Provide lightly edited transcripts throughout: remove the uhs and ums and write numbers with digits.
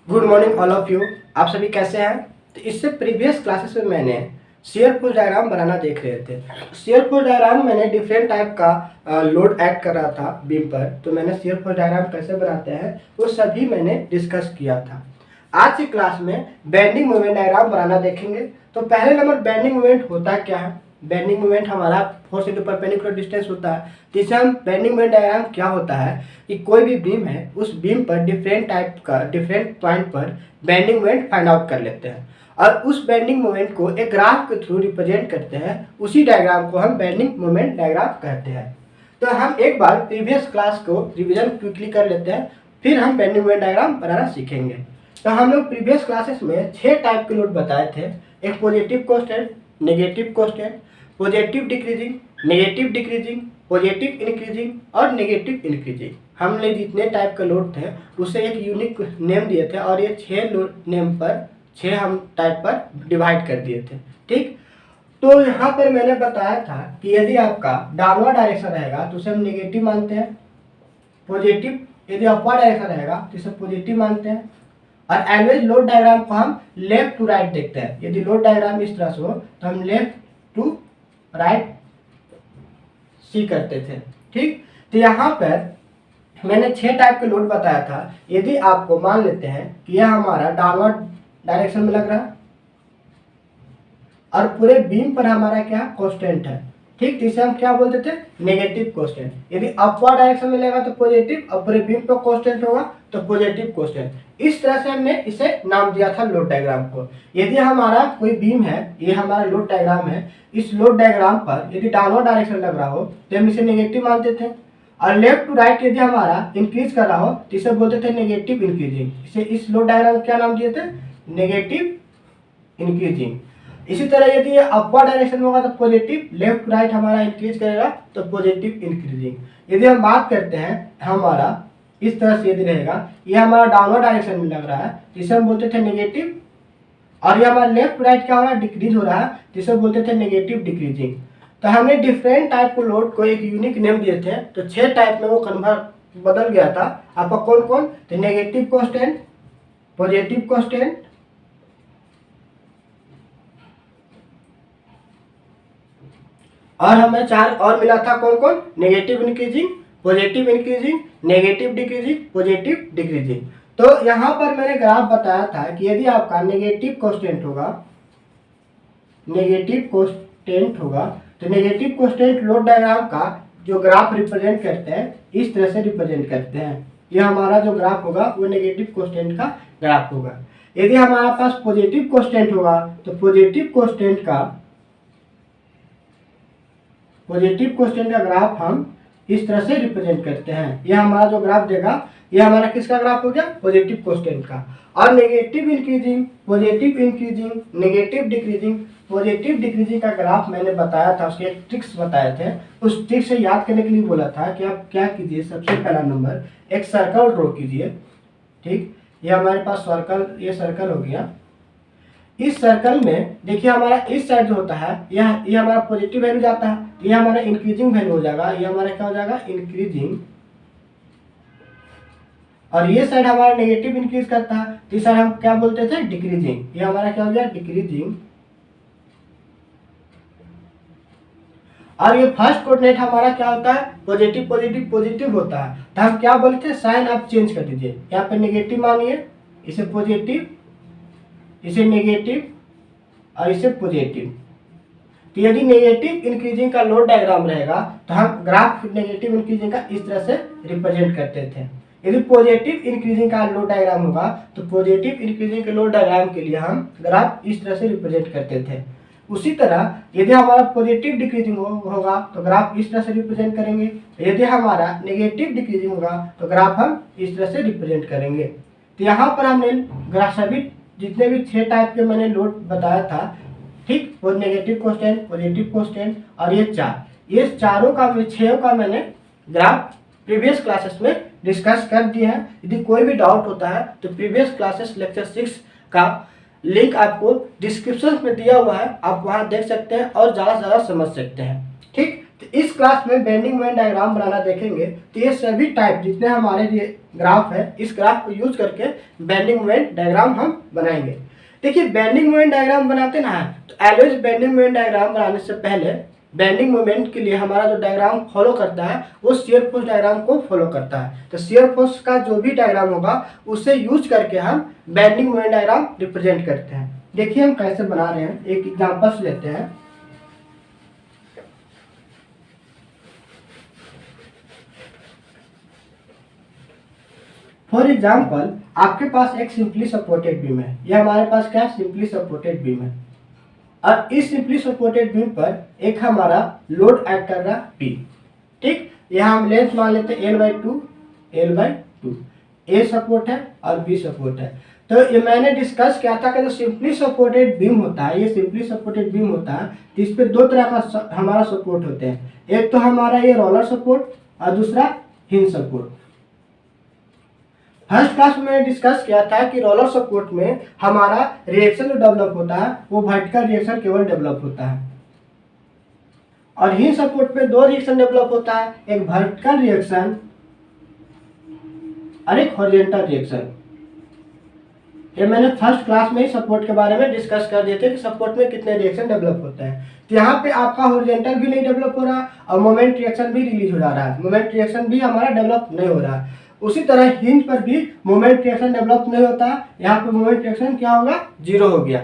Good morning all of you. आप सभी कैसे हैं? तो इससे प्रीवियस क्लासेस में मैंने शेयर पुश डायग्राम बनाना देख रहे थे। शेयर पुश डायग्राम मैंने डिफरेंट टाइप का लोड ऐड कर रहा था बीम पर, तो मैंने शेयर पुश डायग्राम कैसे बनाते हैं वो सभी मैंने डिस्कस किया था। आज की क्लास में बेंडिंग मोमेंट डायग्राम बनाना देखेंगे। तो पहले नंबर बेंडिंग मोमेंट होता क्या है? बेंडिंग मोमेंट हमारा फोर्स इंटू परपेंडिकुलर डिस्टेंस होता है। तीसरा हम बेंडिंग मोमेंट डायग्राम क्या होता है कि कोई भी बीम है, उस बीम पर डिफरेंट टाइप का डिफरेंट पॉइंट पर बेंडिंग मोमेंट फाइंड आउट कर लेते हैं और उस बेंडिंग मोमेंट को एक ग्राफ के थ्रू रिप्रेजेंट करते हैं। उसी डायग्राम को हम बेंडिंग मोमेंट डायग्राम कहते हैं। तो हम एक बार प्रीवियस क्लास को रिविजन क्विकली कर लेते हैं, फिर हम बेंडिंग मोमेंट डायग्राम बनाना सीखेंगे। तो हम लोग प्रीवियस क्लासेस में 6 टाइप के लोड बताए थे। एक positive constant, negative constant, positive decreasing, negative decreasing, positive increasing और नेगेटिव इंक्रीजिंग। हमने जितने टाइप के लोड थे उसे एक यूनिक नेम दिए थे और ये 6 लोड नेम पर 6 हम टाइप पर डिवाइड कर दिए थे। ठीक, तो यहाँ पर मैंने बताया था कि यदि आपका डाउनवर्ड डायरेक्शन रहेगा तो उसे हम नेगेटिव मानते हैं। पॉजिटिव यदि अपवर्ड डायरेक्शन रहेगा तो इसे पॉजिटिव मानते हैं। और एवरेज लोड डायग्राम को हम लेफ्ट टू राइट देखते हैं। यदि लोड डायग्राम इस तरह से हो तो हम लेफ्ट टू राइट सी करते थे। ठीक, तो यहाँ पर मैंने 6 टाइप के लोड बताया था। यदि आपको मान लेते हैं कि यह हमारा डाउनवर्ड डायरेक्शन में लग रहा है और पूरे बीम पर हमारा क्या कांस्टेंट है। ठीक, जिसे हम क्या बोलते थे? Negative constant. यदि अपवर्ड डायरेक्शन में लेगा तो पॉजिटिव और पूरे बीम पर कांस्टेंट होगा तो पॉजिटिव कांस्टेंट। इस तरह से हमने इसे नाम दिया था लोड डायग्राम को। यदि हमारा कोई बीम है, ये हमारा लोड डायग्राम है, इस लोड डायग्राम पर यदि डाउनवर्ड डायरेक्शन लग रहा हो तो हम इसे नेगेटिव मानते थे और लेफ्ट टू राइट यदि हमारा इंक्रीज कर रहा हो तो इसे बोलते थे नेगेटिव इंक्रीजिंग। इसे इस लोड डायग्राम क्या नाम दिए थे? Negative increasing. इसी तरह यदि ये अपवर्ड डायरेक्शन में होगा तो पॉजिटिव, लेफ्ट राइट हमारा इंक्रीज करेगा तो पॉजिटिव इंक्रीजिंग। यदि हम बात करते हैं हमारा इस तरह से यदि रहेगा, ये हमारा डाउनवर्ड डायरेक्शन में लग रहा है जिसे हम बोलते थे नेगेटिव, और ये हमारा लेफ्ट राइट क्या हो रहा है? डिक्रीज हो रहा है जिसे बोलते थे नेगेटिव डिक्रीजिंग। तो हमने डिफरेंट टाइप को लोड को एक यूनिक नेम दिए थे, तो 6 टाइप में वो कन्वर्ट बदल गया था। आपका कौन कौन? तो नेगेटिव कांस्टेंट, पॉजिटिव कांस्टेंट, और हमें 4 और मिला था। कौन कौन? Negative increasing, positive increasing, negative decreasing, positive decreasing. तो यहाँ पर मैंने ग्राफ बताया था कि यदि आपका नेगेटिव कांस्टेंट होगा, नेगेटिव कांस्टेंट होगा तो नेगेटिव कांस्टेंट लोड डायग्राम का जो ग्राफ रिप्रेजेंट करते हैं इस तरह से रिप्रेजेंट करते हैं। यह हमारा जो ग्राफ होगा वो नेगेटिव कांस्टेंट का ग्राफ होगा। यदि हमारे पास पॉजिटिव कांस्टेंट होगा तो पॉजिटिव कांस्टेंट का ग्राफ हम इस तरह से रिप्रेजेंट करते हैं। यह हमारा जो ग्राफ देगा यह हमारा किसका ग्राफ हो गया? पॉजिटिव कांस्टेंट का। और negative increasing, positive increasing, negative decreasing, positive decreasing का ग्राफ मैंने बताया था, उसके एक ट्रिक्स बताए थे। उस ट्रिक से याद करने के लिए बोला था कि आप क्या कीजिए, सबसे पहला नंबर एक सर्कल ड्रॉ कीजिए। ठीक, ये हमारे पास सर्कल, ये सर्कल हो गया। इस सर्कल में देखिए हमारा इस साइड जो होता है ये हमारा पॉजिटिव वैल्यू जाता है, ये हमारा इंक्रीजिंग वैल्यू हो जाएगा, ये हमारा क्या हो जाएगा? इंक्रीजिंग। और ये साइड हमारा नेगेटिव इंक्रीज करता है तो इस साइड हम क्या बोलते थे? डिक्रीजिंग। ये हमारा क्या हो गया? डिक्रीजिंग। और ये फर्स्ट कोऑर्डिनेट हमारा क्या होता है? पॉजिटिव पॉजिटिव पॉजिटिव होता है, तो हम क्या बोलते हैं? साइन आप चेंज कर दीजिए। यहाँ पे नेगेटिव मानिए, इसे पॉजिटिव, इसे नेगेटिव और इसे पॉजिटिव। तो यदि नेगेटिव इंक्रीजिंग का लोड डायग्राम रहेगा तो हम ग्राफ नेगेटिव इंक्रीजिंग का इस तरह से रिप्रेजेंट करते थे। यदि पॉजिटिव इंक्रीजिंग का लोड डायग्राम होगा तो पॉजिटिव इंक्रीजिंग के लोड डायग्राम के लिए हम ग्राफ इस तरह से रिप्रेजेंट करते थे। उसी तरह यदि हमारा पॉजिटिव डिक्रीजिंग होगा तो ग्राफ इस तरह से रिप्रेजेंट करेंगे। यदि हमारा नेगेटिव डिक्रीजिंग होगा तो ग्राफ हम इस तरह से रिप्रेजेंट करेंगे। तो यहाँ पर हमने ग्राफ सभी जितने भी 6 टाइप के मैंने लोड बताया था, ठीक, वो नेगेटिव कांस्टेंट, पॉजिटिव कांस्टेंट और ये चारों का 6 का मैंने ग्राफ प्रीवियस क्लासेस में डिस्कस कर दिए हैं। यदि कोई भी डाउट होता है तो प्रीवियस क्लासेस लेक्चर 6 का लिंक आपको डिस्क्रिप्शन में दिया हुआ है, आप वहां देख सकते हैं और ज़्यादा से ज़्यादा समझ सकते हैं। ठीक, तो इस क्लास में बेंडिंग मोमेंट डायग्राम बनाना देखेंगे। तो ये सभी टाइप जितने हमारे ये ग्राफ है, इस ग्राफ को यूज करके बेंडिंग मोमेंट डायग्राम हम बनाएंगे। देखिए बेंडिंग मोमेंट डायग्राम बनाते ना तो ऑलवेज बेंडिंग मोमेंट डायग्राम बनाने से पहले बेंडिंग मोमेंट के लिए हमारा जो डायग्राम फॉलो करता है वो शियर फोर्स डायग्राम को फॉलो करता है। तो शियर फोर्स का जो भी डायग्राम होगा उसे यूज करके हम बेंडिंग मोमेंट डायग्राम रिप्रेजेंट करते हैं। देखिए हम कैसे बना रहे हैं, एक एग्जांपल्स लेते हैं। फॉर एग्जाम्पल आपके पास एक सिंपली सपोर्टेड बीम है, यह हमारे पास क्या सिंपली सपोर्टेड बीम है। और इस सिंपली सपोर्टेड बीम पर एक हमारा लोड एक्ट कर रहा P, ठीक। यहाँ हम लेंथ मान लेते हैं L/2 ए सपोर्ट है और बी सपोर्ट है। तो ये मैंने डिस्कस किया था कि जो सिंपली सपोर्टेड बीम होता है, ये सिंपली सपोर्टेड बीम होता है तो इस पे दो तरह का हमारा सपोर्ट होते हैं। एक तो हमारा ये रोलर सपोर्ट और दूसरा हिंज सपोर्ट। फर्स्ट क्लास में मैंने डिस्कस किया था कि रोलर सपोर्ट में हमारा रिएक्शन जो डेवलप होता है वो वर्टिकल रिएक्शन केवल डेवलप होता है, और हिंज सपोर्ट में दो रिएक्शन डेवलप होता है, एक वर्टिकल रिएक्शन और एक हॉरिजॉन्टल रिएक्शन। ये मैंने फर्स्ट क्लास में ही सपोर्ट के बारे में डिस्कस कर दिए थे कि सपोर्ट में कितने रिएक्शन डेवलप होते हैं। तो यहाँ पे आपका हॉरिजॉन्टल भी नहीं डेवलप हो रहा और मोमेंट रिएक्शन भी रिलीज हो रहा है, मोमेंट रिएक्शन भी हमारा डेवलप नहीं हो रहा है। उसी तरह हिंज पर भी मोमेंट रिएक्शन डेवलप नहीं होता, यहाँ पे मोमेंट रिएक्शन क्या होगा, जीरो हो गया।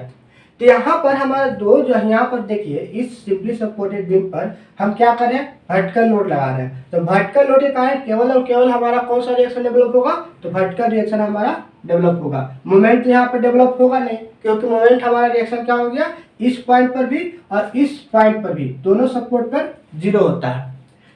तो यहाँ पर हमारा दो जो है, यहाँ पर देखिए इस सिंपली सपोर्टेड बीम पर हम क्या कर रहे हैं, वर्टिकल लोड लगा रहे हैं। तो वर्टिकल लोड के कारण केवल और केवल हमारा कौन सा रिएक्शन डेवलप होगा, तो वर्टिकल रिएक्शन हमारा डेवलप होगा। मोमेंट यहाँ पर डेवलप होगा नहीं, क्योंकि मोमेंट हमारा रिएक्शन क्या हो गया, इस पॉइंट पर भी और इस पॉइंट पर भी दोनों सपोर्ट पर जीरो होता है।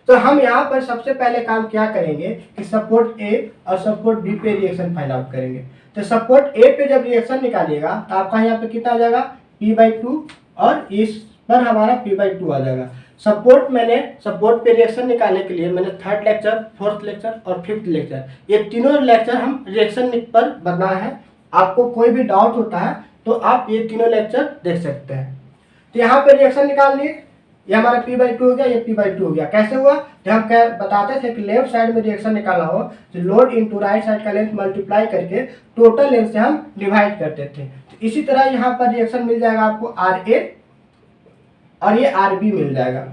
तो हम यहाँ पर सबसे पहले काम क्या करेंगे कि सपोर्ट ए और सपोर्ट बी पे रिएक्शन फाइंड आउट करेंगे। तो सपोर्ट ए पे जब रिएक्शन निकालिएगा तो आपका यहाँ पे कितना आ जाएगा, P/2, और इस पर हमारा P/2 आ जाएगा। सपोर्ट पे रिएक्शन निकालने के लिए मैंने थर्ड लेक्चर, फोर्थ लेक्चर और फिफ्थ लेक्चर, ये तीनों लेक्चर हम रिएक्शन पर बना है। आपको कोई भी डाउट होता है तो आप ये तीनों लेक्चर देख सकते हैं। तो यहाँ पे रिएक्शन निकाल लिए, ये हमारा P/2 हो गया, ये P/2 हो गया। कैसे हुआ, जब हम क्या बताते थे कि लेफ्ट साइड में रिएक्शन निकालना हो तो लोड इनटू राइट साइड का लेंथ मल्टीप्लाई करके टोटल लेंथ से हम डिवाइड करते थे। तो इसी तरह यहाँ पर रिएक्शन मिल जाएगा आपको RA और ये RB मिल जाएगा।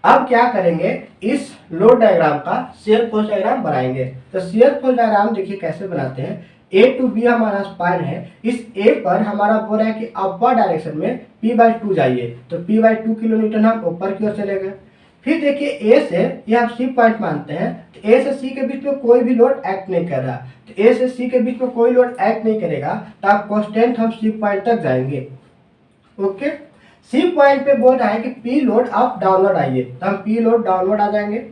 अब क्या करेंगे, इस लोड डायग्राम का शियर फोर्स डायग्राम बनाएंगे। तो शियर फोर्स डायग्राम देखिए कैसे बनाते हैं। A to B हमारा स्पान है, इस A पर हमारा बोल रहा है कि अपवर्ड डायरेक्शन में P/2 जाइए, तो P/2 किलोमीटर हम ऊपर की ओर चले गए। फिर देखिए A से, ये हम C पॉइंट मानते हैं, तो A से C के बीच में कोई भी लोड एक्ट नहीं कर रहा, तो A से C के बीच में कोई लोड एक्ट नहीं करेगा तो आप कॉन्स्टेंट हम C पॉइंट तक जाएंगे। ओके, C पॉइंट पे बोल रहा है कि P लोड आप डाउनवर्ड आइए, तो हम P लोड डाउनवर्ड आ जाएंगे।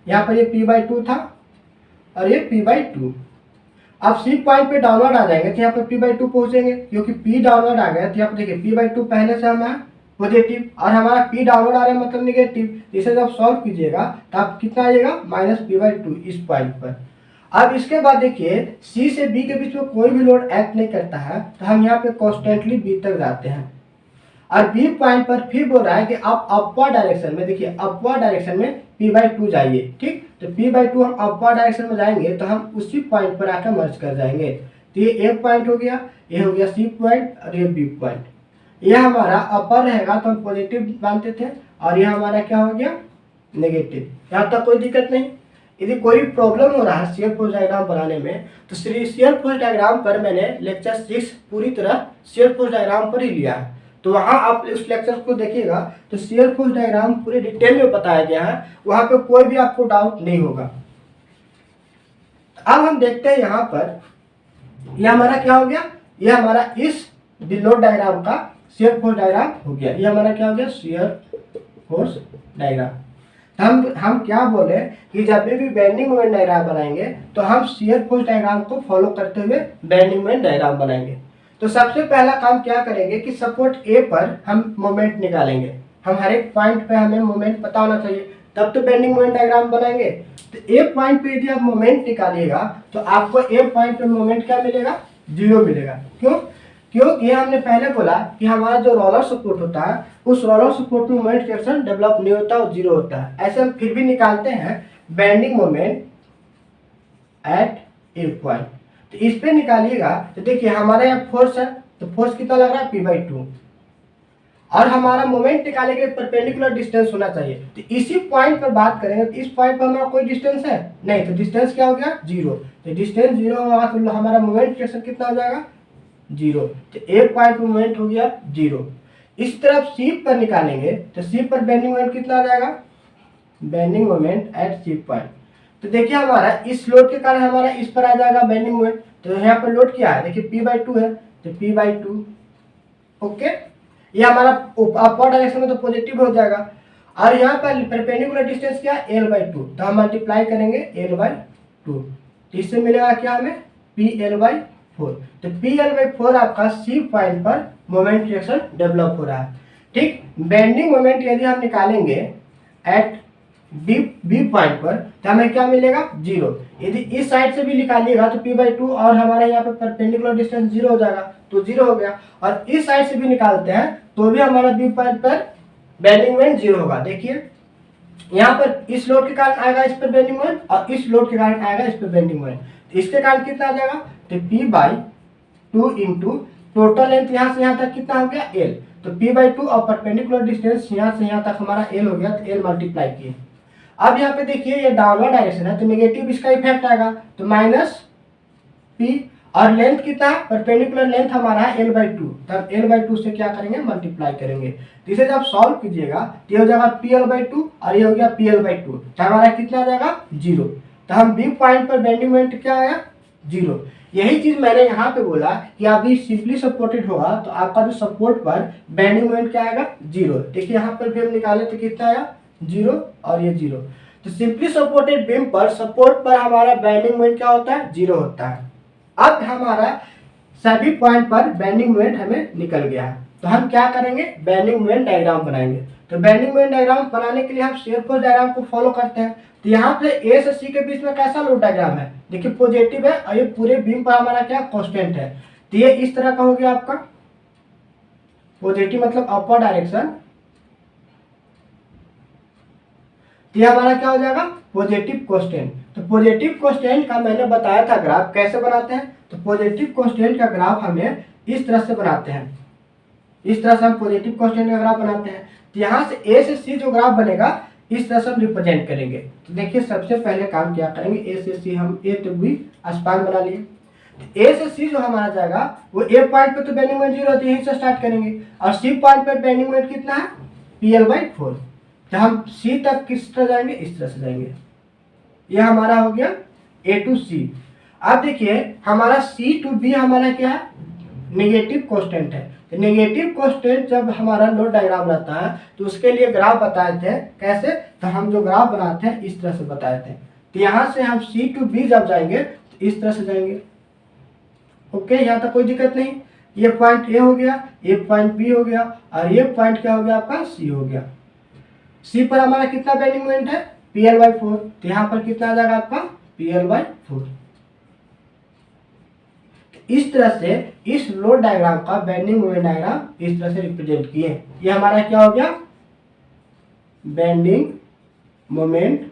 यहाँ पर ये P/2 था और ये P/2। अब C पॉइंट पे डाउनवर्ड आ जाएंगे तो यहाँ पे P/2 पहुंचेंगे, क्योंकि P डाउनवर्ड आ गया तो यहाँ पे देखिए P/2 पहले से हमारा पॉजिटिव और हमारा P डाउनवर्ड आ रहा है मतलब निगेटिव। इसे जब सॉल्व कीजिएगा तो आप कितना आइएगा, -P/2 इस पॉइंट पर। अब इसके बाद देखिए C से B के बीच में कोई भी लोड एक्ट नहीं करता है, तो हम यहाँ पे कॉन्स्टेंटली B तक जाते हैं। और बी पॉइंट पर फिर बोल रहा है कि आप अपवर्ड डायरेक्शन में, देखिए अपवर्ड डायरेक्शन में P/2 जाइए, ठीक। तो P/2 हम अपवर्ड डायरेक्शन में जाएंगे तो हम उसी पॉइंट पर आकर मर्ज कर जाएंगे। तो ये ए पॉइंट हो गया, ये हो गया C पॉइंट और ये B पॉइंट। ये हमारा अपर रहेगा तो हम पॉजिटिव मानते थे और ये हमारा क्या हो गया, नेगेटिव। यहाँ तक कोई दिक्कत नहीं। यदि कोई प्रॉब्लम हो रहा है शियर फोर्स डायग्राम बनाने में तो शियर फोर्स डायग्राम पर मैंने लेक्चर 6 पूरी तरह शियर फोर्स डायग्राम पर ही लिया है, तो वहाँ आप उस लेक्चर को देखिएगा तो शियर फोर्स डायग्राम पूरे डिटेल में बताया गया है, वहाँ पे कोई भी आपको डाउट नहीं होगा। अब हम देखते हैं यहाँ पर, यह हमारा क्या हो गया, यह हमारा इस लोड डायग्राम का शियर फोर्स डायग्राम हो गया। ये हमारा क्या हो गया, शियर फोर्स डायग्राम। हम क्या बोले कि जब भी बेंडिंग मोमेंट डायग्राम बनाएंगे तो हम शियर फोर्स डायग्राम को फॉलो करते हुए बेंडिंग मोमेंट डायग्राम बनाएंगे। तो सबसे पहला काम क्या करेंगे कि सपोर्ट ए पर हम मोमेंट निकालेंगे। हम हर एक पॉइंट पे हमें मोमेंट पता होना चाहिए, तब तो बेंडिंग मोमेंट डायग्राम बनाएंगे। तो ए पॉइंट पे यदि आप मोमेंट निकालिएगा तो आपको ए पॉइंट पे मोमेंट क्या मिलेगा, 0 मिलेगा। क्यों, क्योंकि हमने पहले बोला कि हमारा जो रोलर सपोर्ट होता है उस रोलर सपोर्ट में मोमेंट फ्रैक्शन डेवलप नहीं होता और जीरो होता है। ऐसे हम फिर भी निकालते हैं बेंडिंग मोमेंट एट ए पॉइंट। तो इस पे निकालिएगा तो देखिए हमारा यहाँ फोर्स है, तो फोर्स कितना लग रहा है P/2, और हमारा मोमेंट निकालने के लिए परपेंडिकुलर डिस्टेंस होना चाहिए। तो इसी पॉइंट पर बात करेंगे तो इस पॉइंट पर हमारा कोई डिस्टेंस है नहीं, तो डिस्टेंस क्या हो गया, जीरो। तो डिस्टेंस जीरो होगा तो हमारा मोमेंट फ्रैक्शन कितना हो जाएगा, जीरो। तो ए पॉइंट पर मोमेंट हो गया जीरो। इस तरफ सी पर निकालेंगे तो सी पर बेंडिंग मोमेंट कितना आ जाएगा, bending moment at C point. तो देखिए हमारा इस लोड के कारण हमारा इस पर आ जाएगा बेंडिंग मोमेंट। तो यहाँ पर लोड क्या है, देखिए P/2 है, तो P/2 ओके। ये हमारा अपवर्ड डायरेक्शन में तो पॉजिटिव हो जाएगा। और यहाँ पर परपेंडिकुलर डिस्टेंस क्या है, L/2, तो हम मल्टीप्लाई करेंगे L/2, तो इससे मिलेगा क्या हमें, PL/4। तो PL/4 आपका सी पॉइंट पर मोमेंट फ्रैक्शन डेवलप हो रहा है। ठीक, बेंडिंग मोमेंट यदि हम निकालेंगे एट बी पॉइंट पर तो हमें क्या मिलेगा, जीरो। यदि इस साइड से भी निकालिएगा तो P/2 और हमारे यहाँ पे परपेंडिकुलर डिस्टेंस जीरो हो जाएगा, तो जीरो हो गया। और इस साइड से भी निकालते हैं तो भी हमारा बी पॉइंट पर बेंडिंग मोमेंट जीरो होगा। देखिए यहाँ पर इस लोड के कारण आएगा इस पर बेंडिंग मोमेंट, और इस लोड के कारण आएगा इस पर बेंडिंग मोमेंट। तो इसके कारण कितना आ जाएगा, तो P/2 इंटू टोटल लेंथ यहाँ से यहाँ तक कितना हो गया, L। तो P/2 और परपेंडिकुलर डिस्टेंस यहाँ से यहाँ तक हमारा L हो गया, तो L मल्टीप्लाई किए। अब यहाँ पे देखिए ये डाउनवर्ड डायरेक्शन है तो नेगेटिव इसका इफेक्ट आएगा, तो माइनस P। और लेंथ कितना है, परपेंडिकुलर लेंथ हमारा है L/2, तब L/2 से क्या करेंगे, मल्टीप्लाई करेंगे। तो इसे जब सॉल्व कीजिएगा तो ये हो जाएगा PL/2 और ये हो गया PL/2, तो हमारा कितना आ जाएगा, जीरो। तो हम बी पॉइंट पर बेंडिंग मोमेंट क्या आया, जीरो। यही चीज मैंने यहाँ पे बोला कि अभी सिंपली सपोर्टेड होगा तो आपका जो सपोर्ट पर बेंडिंग मोमेंट क्या आएगा, जीरो। देखिए यहाँ पर भी हम निकाले तो कितना आया, जीरो और ये जीरो। तो सिंपली सपोर्टेड बीम पर सपोर्ट पर हमारा बेंडिंग मोमेंट क्या होता है, जीरो होता है। अब हमारा सभी पॉइंट पर बेंडिंग मोमेंट हमें निकल गया है, तो हम क्या करेंगे, बेंडिंग मोमेंट डायग्राम बनाएंगे। तो बेंडिंग मोमेंट डायग्राम बनाने के लिए हम शियर फोर्स डायग्राम को फॉलो करते हैं। तो यहाँ पे ए से सी के बीच में कैसा लोड डायग्राम है, देखिए पॉजिटिव है और ये पूरे बीम पर हमारा क्या कांस्टेंट है। तो ये इस तरह का हो गया आपका, पॉजिटिव मतलब अपवर्ड डायरेक्शन। ये हमारा क्या हो जाएगा, पॉजिटिव कांस्टेंट। तो पॉजिटिव कांस्टेंट का मैंने बताया था ग्राफ कैसे बनाते हैं। तो पॉजिटिव कांस्टेंट का ग्राफ हमें इस तरह से बनाते हैं, इस तरह से हम पॉजिटिव कांस्टेंट का ग्राफ बनाते हैं। तो यहाँ से ए से सी जो ग्राफ बनेगा इस तरह से हम रिप्रेजेंट करेंगे। तो देखिए सबसे पहले काम क्या करेंगे, ए से सी हम ए टू बी स्पान बना लिए। तो ए से सी जो हमारा जाएगा वो ए पॉइंट पे तो बेंडिंग मोमेंट जीरो होती है, यहीं से स्टार्ट करेंगे। और सी पॉइंट पर बेंडिंग मोमेंट कितना है, PL/4। तो हम सी तक किस तरह जाएंगे, इस तरह से जाएंगे। ये हमारा हो गया ए टू सी। अब देखिए हमारा सी टू बी हमारा क्या है, नेगेटिव कांस्टेंट है। तो नेगेटिव कांस्टेंट जब हमारा लोड डायग्राम रहता है तो उसके लिए ग्राफ बताए थे कैसे, तो हम जो ग्राफ बनाते हैं इस तरह से बताए थे। तो यहाँ से हम सी टू बी जब जाएंगे तो इस तरह से जाएंगे। ओके, यहाँ तक कोई दिक्कत नहीं। ये पॉइंट ए हो गया, ये पॉइंट बी हो गया, और ये पॉइंट क्या हो गया आपका, सी हो गया। सी पर हमारा कितना बेंडिंग मोमेंट है, PL/4। तो यहाँ पर कितना आ जाएगा आपका, PL/4। इस तरह से इस लोड डायग्राम का बेंडिंग मोमेंट डायग्राम इस तरह से रिप्रेजेंट किए। ये हमारा क्या हो गया, बेंडिंग मोमेंट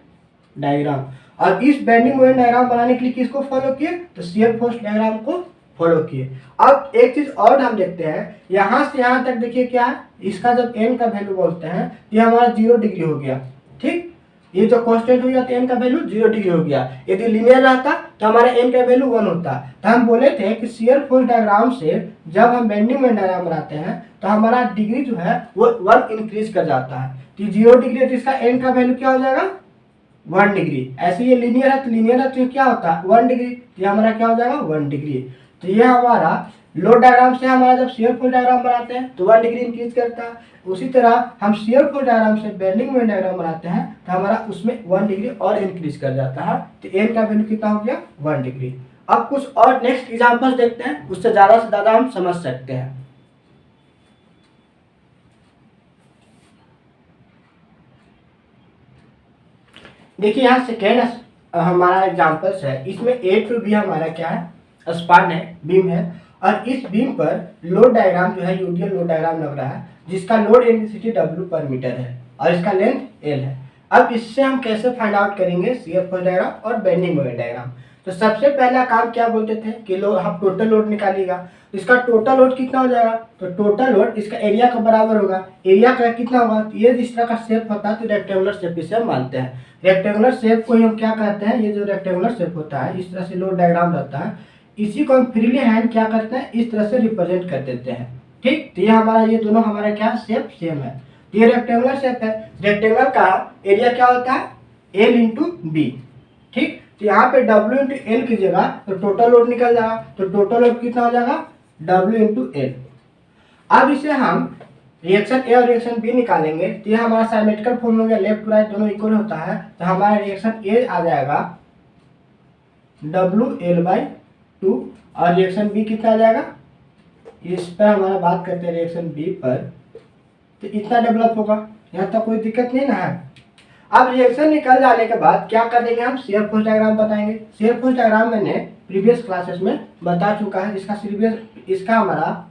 डायग्राम। और इस बेंडिंग मोमेंट डायग्राम बनाने के लिए किसको फॉलो किए, तो शियर फोर्स डायग्राम को फॉलो किए। अब एक चीज और हम देखते हैं, यहाँ से यहाँ तक देखिए क्या है, इसका जब n का वैल्यू बोलते हैं तो ये हमारा 0 डिग्री हो गया। ठीक, ये जो कांस्टेंट हो गया तो n का वैल्यू 0 डिग्री हो गया। यदि लीनियर रहता तो हमारा n का वैल्यू 1 होता। तो हम बोले थे कि शियर फोर्स डायग्राम से जब हम बेंडिंग मोमेंट डायग्राम बनाते हैं तो हमारा डिग्री जो है वो 1 इंक्रीज कर जाता है। तो 0 डिग्री है तो इसका n का वैल्यू क्या हो जाएगा, 1 डिग्री। ऐसे ये लीनियर है तो लीनियर है तो क्या होता है 1 डिग्री, तो हमारा क्या हो जाएगा 1 डिग्री। तो ये हमारा लोड डायग्राम से हमारा जब शियर फोर्स डायग्राम बनाते हैं तो 1 डिग्री इंक्रीज करता है। उसी तरह हम शियर फोर्स डायग्राम से बेंडिंग मोमेंट डायग्राम बनाते हैं तो हमारा उसमें 1 डिग्री और इंक्रीज कर जाता है। तो n का वैल्यू कितना हो गया, 1 डिग्री। अब कुछ और नेक्स्ट एग्जांपल्स देखते हैं, उससे ज्यादा से ज्यादा हम समझ सकते हैं। देखिए यहाँ सेकेंड हमारा एग्जांपल्स है, इसमें ए टू बी हमारा क्या है, स्पान है, बीम है। और इस बीम पर लोड डायग्राम जो है यूडीएल लोड डायग्राम लग रहा है, जिसका लोड इंटेंसिटी W पर मीटर है और इसका लेंथ L है। अब इससे हम कैसे फाइंड आउट करेंगे शियर फोर्स डायग्राम और बेंडिंग मोमेंट डायग्राम। तो सबसे पहला काम क्या बोलते थे कि हम टोटल लोड निकालिएगा। इसका टोटल लोड कितना हो जाएगा, तो टोटल लोड इसका एरिया का बराबर होगा। एरिया का कितना होगा, तो ये जिस तरह का शेप होता है तो रेक्टेंगुलर शेप इसे हम मानते हैं। रेक्टेंगुलर शेप को हम क्या कहते हैं, ये जो रेक्टेंगुलर शेप होता है इस तरह से लोड डायग्राम रहता है, इसी को हम फ्रीली हैंड क्या करते हैं, इस तरह से रिप्रेजेंट कर देते हैं। ठीक, तो ये हमारा ये दोनों हमारा क्या शेप सेम है। ये रेक्टेंगुलर शेप है। रेक्टेंगल का एरिया क्या होता है, L इंटू बी। ठीक, तो यहाँ पे W इंटू एल की जगह तो टोटल लोड निकल जाएगा। तो टोटल लोड कितना हो जाएगा, W इंटू एल। अब इसे हम रिएक्शन ए और रिएक्शन बी निकालेंगे तो ये हमारा साइमेट्रिकल फॉर्म हो गया, लेफ्ट टू राइट दोनों इक्वल होता है। तो हमारा रिएक्शन ए आ जाएगा WL/2 और रिएक्शन बी कितना आ जाएगा, इस पर हमारा बात करते हैं रिएक्शन बी पर, तो इतना डेवलप होगा। यहाँ तक कोई दिक्कत नहीं ना है। अब रिएक्शन निकल जाने के बाद क्या करेंगे, हम शियर फोर्स डायग्राम बताएंगे। शियर फोर्स डायग्राम मैंने प्रीवियस क्लासेस में बता चुका है, इसका हमारा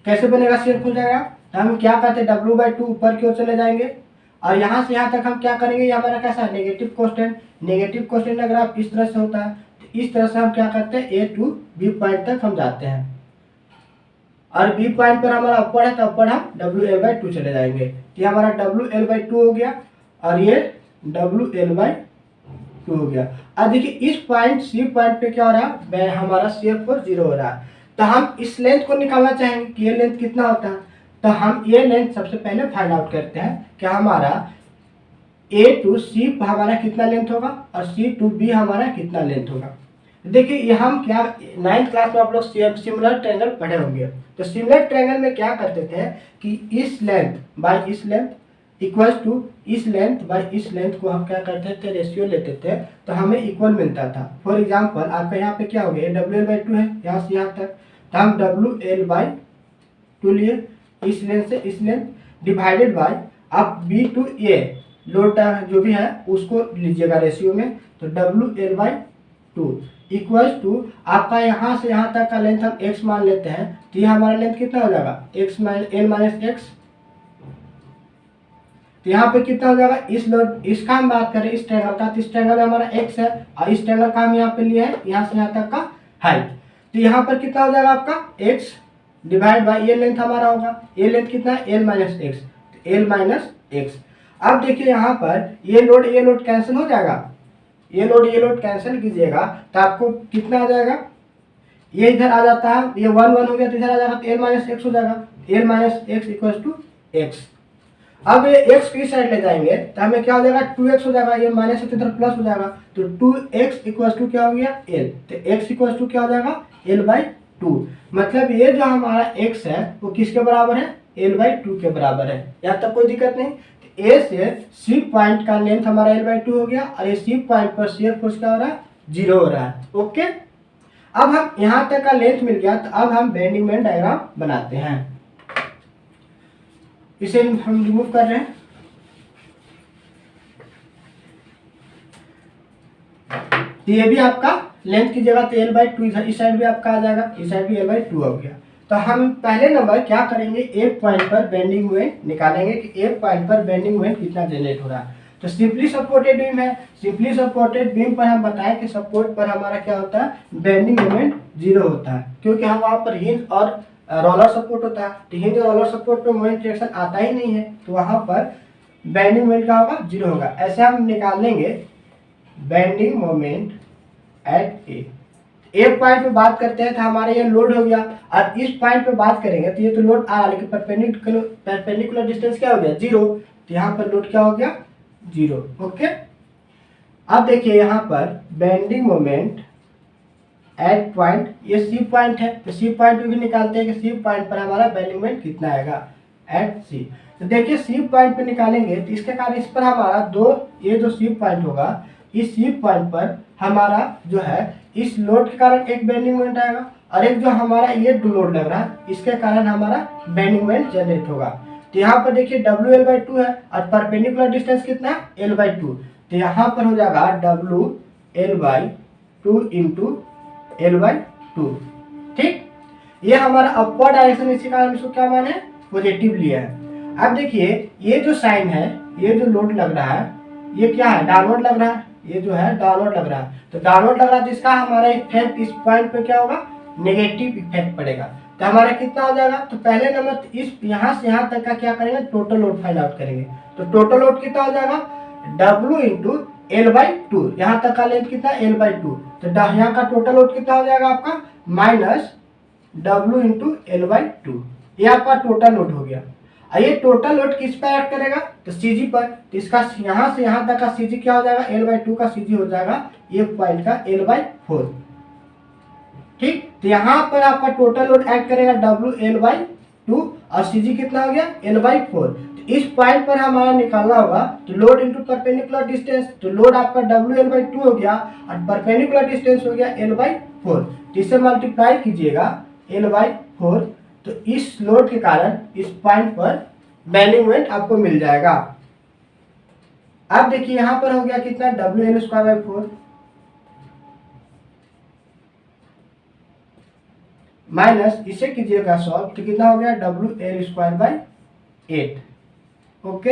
कैसे बनेगा शियर फोर्स डायग्राम। तो हम क्या करते हैं, W/2 ऊपर की ओर चले जाएंगे और यहाँ से यहाँ तक हम क्या करेंगे, ये हमारा कैसा है, नेगेटिव कांस्टेंट। नेगेटिव कांस्टेंट अगर आप इस तरह से होता है तो इस तरह से हम क्या करते हैं, A टू B पॉइंट तक हम जाते हैं और B पॉइंट पर हमारा अपर है तो अपर हम WL/2 चले जाएंगे। तो ये हमारा WL/2 हो गया और ये WL/2 हो गया। अब देखिए इस पॉइंट C पॉइंट पे क्या हो रहा है, हमारा शियर फोर्स 0 हो रहा है। तो हम इस लेंथ को निकालना चाहेंगे कि ये लेंथ कितना होता है। तो हम ये लेंथ सबसे पहले फाइंड आउट करते हैं कि हमारा A टू C हमारा कितना लेंथ होगा और C टू B हमारा कितना लेंथ होगा। देखिए ये हम क्या 9th क्लास में आप लोग सिमिलर ट्रायंगल पढ़े होंगे। तो सिमिलर ट्रायंगल में क्या करते थे कि इस लेंथ बाय इस लेंथ इक्वल्स टू इस लेंथ बाय इस लेंथ को हम क्या करते थे, रेशियो लेते थे तो हमें इक्वल मिलता था। फॉर एग्जांपल आपका यहाँ पे क्या हो गया, WL/2 है यहाँ से यहाँ तक, तो हम WL/2 लिए इस लेंथ से इस लेंथ डिवाइडेड बाय आप B टू A लोड जो भी है उसको लीजिएगा रेशियो में। तो WL/2 इक्वल्स टू आपका यहाँ से यहाँ तक का लेंथ हम x मान लेते हैं तो ये हमारा लेंथ कितना हो जाएगा, L माइनस एक्स। तो यहाँ पे कितना हो जाएगा, इस लोड इसका हम बात करें इस ट्रायंगल का, तो इस ट्रायंगल में हमारा x है और इस ट्रायंगल का हम यहाँ पे लिया है यहाँ से यहाँ तक का हाइट। तो यहाँ पर कितना हो जाएगा आपका x डिवाइड बाय ये लेंथ हमारा होगा, ये लेंथ कितना है L माइनस एक्स, तो L माइनस एक्स। अब देखिए यहाँ पर ये लोड कैंसिल हो जाएगा, ये लोड कैंसिल कीजिएगा तो आपको कितना आ जाएगा, ये इधर आ जाता है, ये 1 1 हो गया तो इधर आ जाएगा तो L माइनस एक्स हो जाएगा। L minus x equals to x. अब ये x की साइड ले जाएंगे तो हमें क्या हो जाएगा, 2x हो जाएगा, ये माइनस है तो इधर प्लस हो जाएगा। तो 2x इक्वल्स टू क्या हो गया, L। तो x इक्वल्स टू क्या हो जाएगा, L/2। मतलब ये जो हमारा x है वो किसके बराबर है, L/2 के बराबर है। यहाँ तक कोई दिक्कत नहीं। A से C पॉइंट का लेंथ हमारा L/2 हो गया और ये C पॉइंट पर शियर फोर्स क्या हो रहा है, 0 हो रहा है। ओके, अब हम यहाँ तक का लेंथ मिल गया तो अब हम बेंडिंग मोमेंट डायग्राम बनाते हैं। इसे हम रिमूव कर रहे हैं। तो ये भी आपका लेंथ की जगह तो L/2 इस साइड भी आपका आ जाएगा, इस साइड भी L/2 हो गया। तो हम पहले नंबर क्या करेंगे, एक पॉइंट पर बेंडिंग मोमेंट निकालेंगे कि एक पॉइंट पर बेंडिंग मोमेंट कितना जनरेट हो रहा है। तो सिंपली सपोर्टेड बीम है, सिंपली सपोर्टेड बीम पर हम बताएं कि सपोर्ट पर हमारा क्या होता है, बेंडिंग मोमेंट 0 होता है, क्योंकि हम वहाँ पर हिंज और रोलर सपोर्ट होता है। तो हिंज और रोलर सपोर्ट पर मोमेंट डायरेक्शन आता ही नहीं है, तो वहाँ पर बेंडिंग मोमेंट क्या होगा, 0 होगा। ऐसे हम निकाल लेंगे बेंडिंग मोमेंट एट ए। एक पॉइंट पे बात करते हैं तो हमारा ये लोड हो गया और इस पॉइंट पे बात करेंगे तो ये तो लोड आ रहा है लेकिन परपेंडिकुलर डिस्टेंस क्या हो गया, 0। तो यहाँ पर लोड क्या हो गया, 0। ओके, अब देखिए यहाँ पर बेंडिंग मोमेंट एट पॉइंट, ये सी पॉइंट है तो सी पॉइंट भी निकालते हैं कि सी पॉइंट पर हमारा बेंडिंग मोमेंट कितना आएगा एट सी। तो देखिए सी पॉइंट पे निकालेंगे तो इसके कारण इस पर हमारा ये जो सी पॉइंट होगा इस सी पॉइंट पर हमारा जो है इस लोड के कारण एक बेंडिंग मोमेंट आएगा और एक जो हमारा ये लोड लग रहा है इसके कारण हमारा बेंडिंग मोमेंट जनरेट होगा। तो यहाँ पर देखिए WL/2 है और परपेंडिकुलर डिस्टेंस कितना है, L/2। तो यहाँ पर हो जाएगा WL/2 इंटू L/2। ठीक, ये हमारा अपवर्ड डायरेक्शन, इसी कारण इसको क्या माने, पॉजिटिव लिया है। अब देखिए ये जो साइन है, ये जो लोड लग रहा है, ये क्या है, डाउनवर्ड लग रहा है, ये जो है डाउनवर्ड लग रहा है। तो डाउनवर्ड लग रहा है तो इसका हमारा इफेक्ट इस पॉइंट पे क्या होगा, नेगेटिव इफेक्ट पड़ेगा। तो हमारा कितना हो जाएगा, तो पहले नंबर इस यहाँ से यहाँ तक का क्या करेंगे, टोटल लोड फाइंड आउट करेंगे। तो टोटल लोड कितना हो जाएगा, W इंटू L/2, यहाँ तक का लेंथ कितना, L/2। तो यहाँ का टोटल लोड कितना हो जाएगा आपका, माइनस W इंटू L/2। ये आपका टोटल लोड हो गया। ये टोटल लोड किस पर एक्ट करेगा, तो CG पर। तो इसका यहाँ से यहाँ तक का CG क्या हो जाएगा, L/2 का CG हो जाएगा एक पॉइंट का L/4। ठीक, तो यहाँ पर आपका टोटल लोड एक्ट करेगा WL/2 और CG कितना हो गया, L/4। तो इस पॉइंट पर हमारा निकालना होगा, तो लोड इंटू परपेंडिकुलर डिस्टेंस। तो लोड आपका WL/2 हो गया और परपेंडिकुलर डिस्टेंस हो गया L/4। तो इसे मल्टीप्लाई कीजिएगा L/4, तो इस लोड के कारण इस पॉइंट पर बेंडिंग मोमेंट आपको मिल जाएगा। अब देखिए यहाँ पर हो गया कितना, WL²/4 माइनस इसे कीजिएगा सॉल्व, तो कितना हो गया, WL²/8। ओके,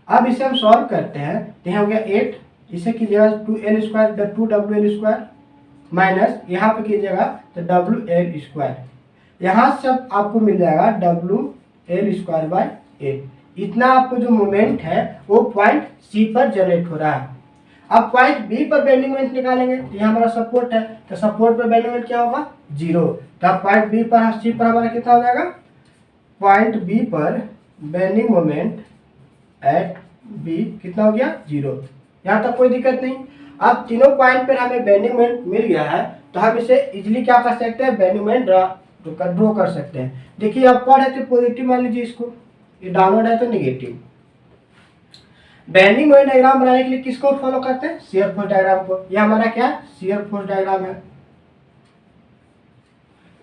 अब इसे हम सॉल्व करते हैं, तो यहाँ हो गया 8, इसे कीजिएगा 2WL² माइनस यहाँ पे कीजिएगा तो WL², यहाँ से आपको मिल जाएगा WL²/8। इतना आपको जो मोमेंट है वो पॉइंट C पर जनरेट हो रहा है। अब पॉइंट B पर बेंडिंग मोमेंट निकालेंगे, तो ये हमारा सपोर्ट है, तो सपोर्ट पर बेंडिंग मोमेंट क्या होगा, 0। तो अब पॉइंट B पर C पर हमारा कितना हो जाएगा, पॉइंट B पर बेंडिंग मोमेंट एट B कितना हो गया, 0। यहाँ तक कोई दिक्कत नहीं। अब तीनों पॉइंट पर हमें बेंडिंग मोमेंट मिल गया है, तो हम इसे इजीली क्या कर सकते हैं, बेंडिंग मोमेंट ड्रॉ कर सकते हैं। देखिए अपवर्ड है तो पॉजिटिव मान लीजिए इसको, ये डाउनवर्ड है तो नेगेटिव। बेंडिंग मोमेंट डायग्राम बनाने के लिए किसको फॉलो करते हैं, शियर फोर्स डायग्राम को। ये हमारा क्या है, शियर फोर्स डायग्राम है।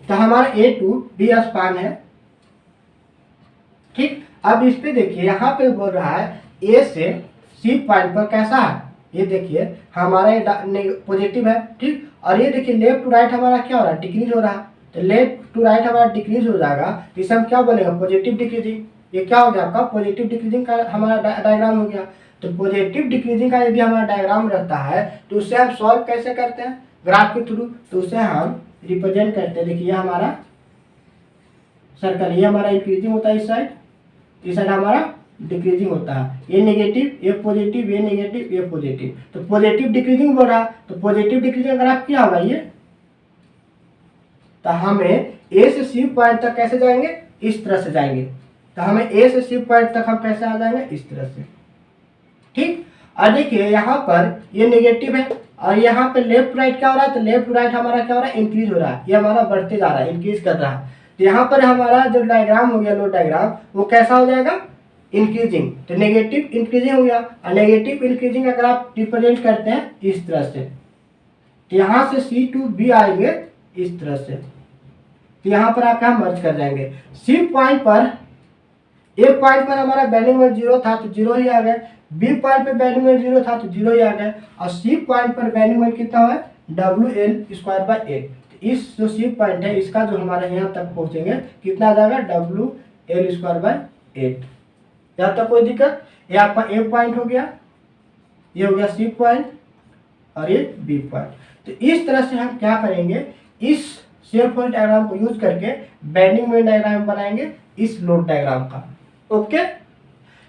तो हमारा A to B स्पान है। ठीक, अब इस पे देखिए यहाँ पे बोल रहा है A से C पॉइंट पर कैसा है, ये देखिए हमारा ये पॉजिटिव है। ठीक, और ये देखिए लेफ्ट टू राइट हमारा क्या हो रहा है, डिक्रीज हो रहा है। तो लेफ्ट टू राइट हमारा डिक्रीज हो जाएगा, तो इसे हम क्या बोलेंगे, पॉजिटिव डिक्रीजिंग। ये क्या हो गया आपका, पॉजिटिव डिक्रीजिंग का हमारा डायग्राम हो गया। तो पॉजिटिव डिक्रीजिंग का यदि हमारा डायग्राम रहता है तो उससे हम सॉल्व कैसे करते हैं, ग्राफ के थ्रू। तो उसे हम रिप्रेजेंट करते हैं, देखिए हमारा सर्कल, ये हमारा इंक्रीजिंग होता है इस साइड हमारा डिक्रीजिंग होता है। ये नेगेटिव, ये पॉजिटिव, ये नेगेटिव, ये पॉजिटिव। तो पॉजिटिव डिक्रीजिंग बोल रहा है, तो पॉजिटिव डिक्रीजिंग ग्राफ क्या होगा ये, तो हमें A से C पॉइंट तक कैसे जाएंगे, इस तरह से जाएंगे। तो हमें A से C पॉइंट तक हम कैसे आ जाएंगे, इस तरह से। ठीक, और देखिए यहाँ पर ये नेगेटिव है और यहाँ पे लेफ्ट राइट क्या हो रहा है, तो लेफ्ट राइट हमारा क्या हो रहा है, इंक्रीज हो रहा है। ये हमारा बढ़ते जा रहा है, इंक्रीज कर रहा है। तो यहाँ पर हमारा जो डायग्राम हो गया, लोड डायग्राम, वो कैसा हो जाएगा, इंक्रीजिंग। तो नेगेटिव इंक्रीजिंग हो गया, और नेगेटिव इंक्रीजिंग अगर आप रिप्रेजेंट करते हैं इस तरह से, तो यहाँ से C to B आएंगे इस तरह से। तो यहाँ पर आप यहाँ मर्ज कर जाएंगे। C पॉइंट पर, A पॉइंट पर हमारा बेंडिंग मोमेंट 0 था तो 0 ही आ गए, B पॉइंट पर बेंडिंग मोमेंट 0 था तो 0 ही आ गए, और C पॉइंट पर बेंडिंग मोमेंट कितना है, WL²/8। इस जो C पॉइंट है इसका जो हमारे यहाँ तक पहुँचेंगे कितना आ जाएगा, WL²/8। यहाँ तक कोई दिक्कत। ये आपका A पॉइंट हो गया, ये हो गया C पॉइंट और ये B पॉइंट। तो इस तरह से हम क्या करेंगे, इस शियर फोर्स डायग्राम को यूज करके बेंडिंग मोमेंट डायग्राम बनाएंगे इस लोड डायग्राम का। ओके,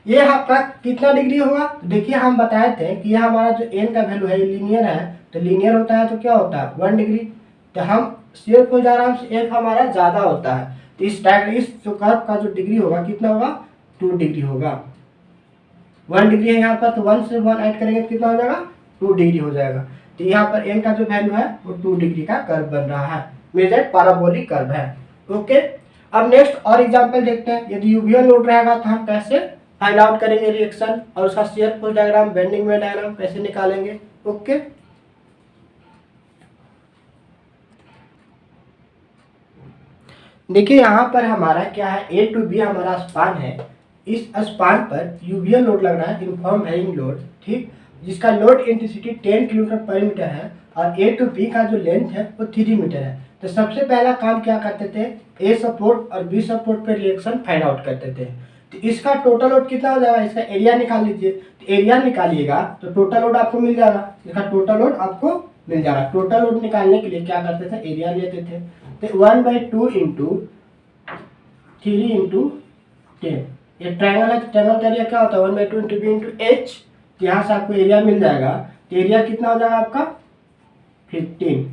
ये आपका कितना डिग्री होगा, तो देखिए हम बताए थे कि यह हमारा जो n का वैल्यू है लीनियर है, तो लीनियर होता है तो क्या होता है, 1 डिग्री। तो हम शियर फोर्स डायग्राम से f हमारा ज़्यादा होता है, तो इस जो कर्व का जो डिग्री होगा कितना होगा, 2 डिग्री होगा। 1 डिग्री है यहाँ पर, तो 1 से 1 ऐड करेंगे तो कितना हो जाएगा, 2 डिग्री हो जाएगा। तो यहाँ पर n का जो वैल्यू है वो 2 डिग्री का कर्व बन रहा है, मेजर्ड पैराबोलिक कर्व है। ओके, अब नेक्स्ट और एग्जांपल देखते हैं। यदि यूवीएल लोड रहेगा तो हम कैसे फाइंड आउट करेंगे रिएक्शन, और उसका shear force diagram, bending moment diagram कैसे निकालेंगे। ओके, देखिए यहाँ पर हमारा क्या है, A to B हमारा स्पान है। इस स्पान पर यूवीएल लोड लग रहा है, यूनिफॉर्म वेरिंग लोड। ठीक, जिसका load intensity 10 kilometre per metre है और ए टू बी का जो लेंथ है वो 3 मीटर है। तो सबसे पहला काम क्या करते थे, ए सपोर्ट और बी सपोर्ट पे रिएक्शन फाइंड आउट करते थे। तो इसका टोटल लोड कितना हो जाएगा, इसका एरिया निकाल लीजिए। तो एरिया निकालिएगा तो टोटल लोड आपको मिल जाएगा, इसका टोटल लोड आपको मिल जाएगा। टोटल लोड निकालने के लिए क्या करते थे, एरिया लेते थे। तो 1/2 इंटू 3 इंटू 10, ये ट्रायंगल है तो ट्रायंगल का एरिया क्या होता है 1/2 इंटू बी इंटू एच। यहाँ से आपको एरिया मिल जाएगा। तो एरिया कितना हो जाएगा आपका 15।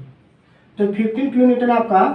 तो 15 किलोमीटर आपका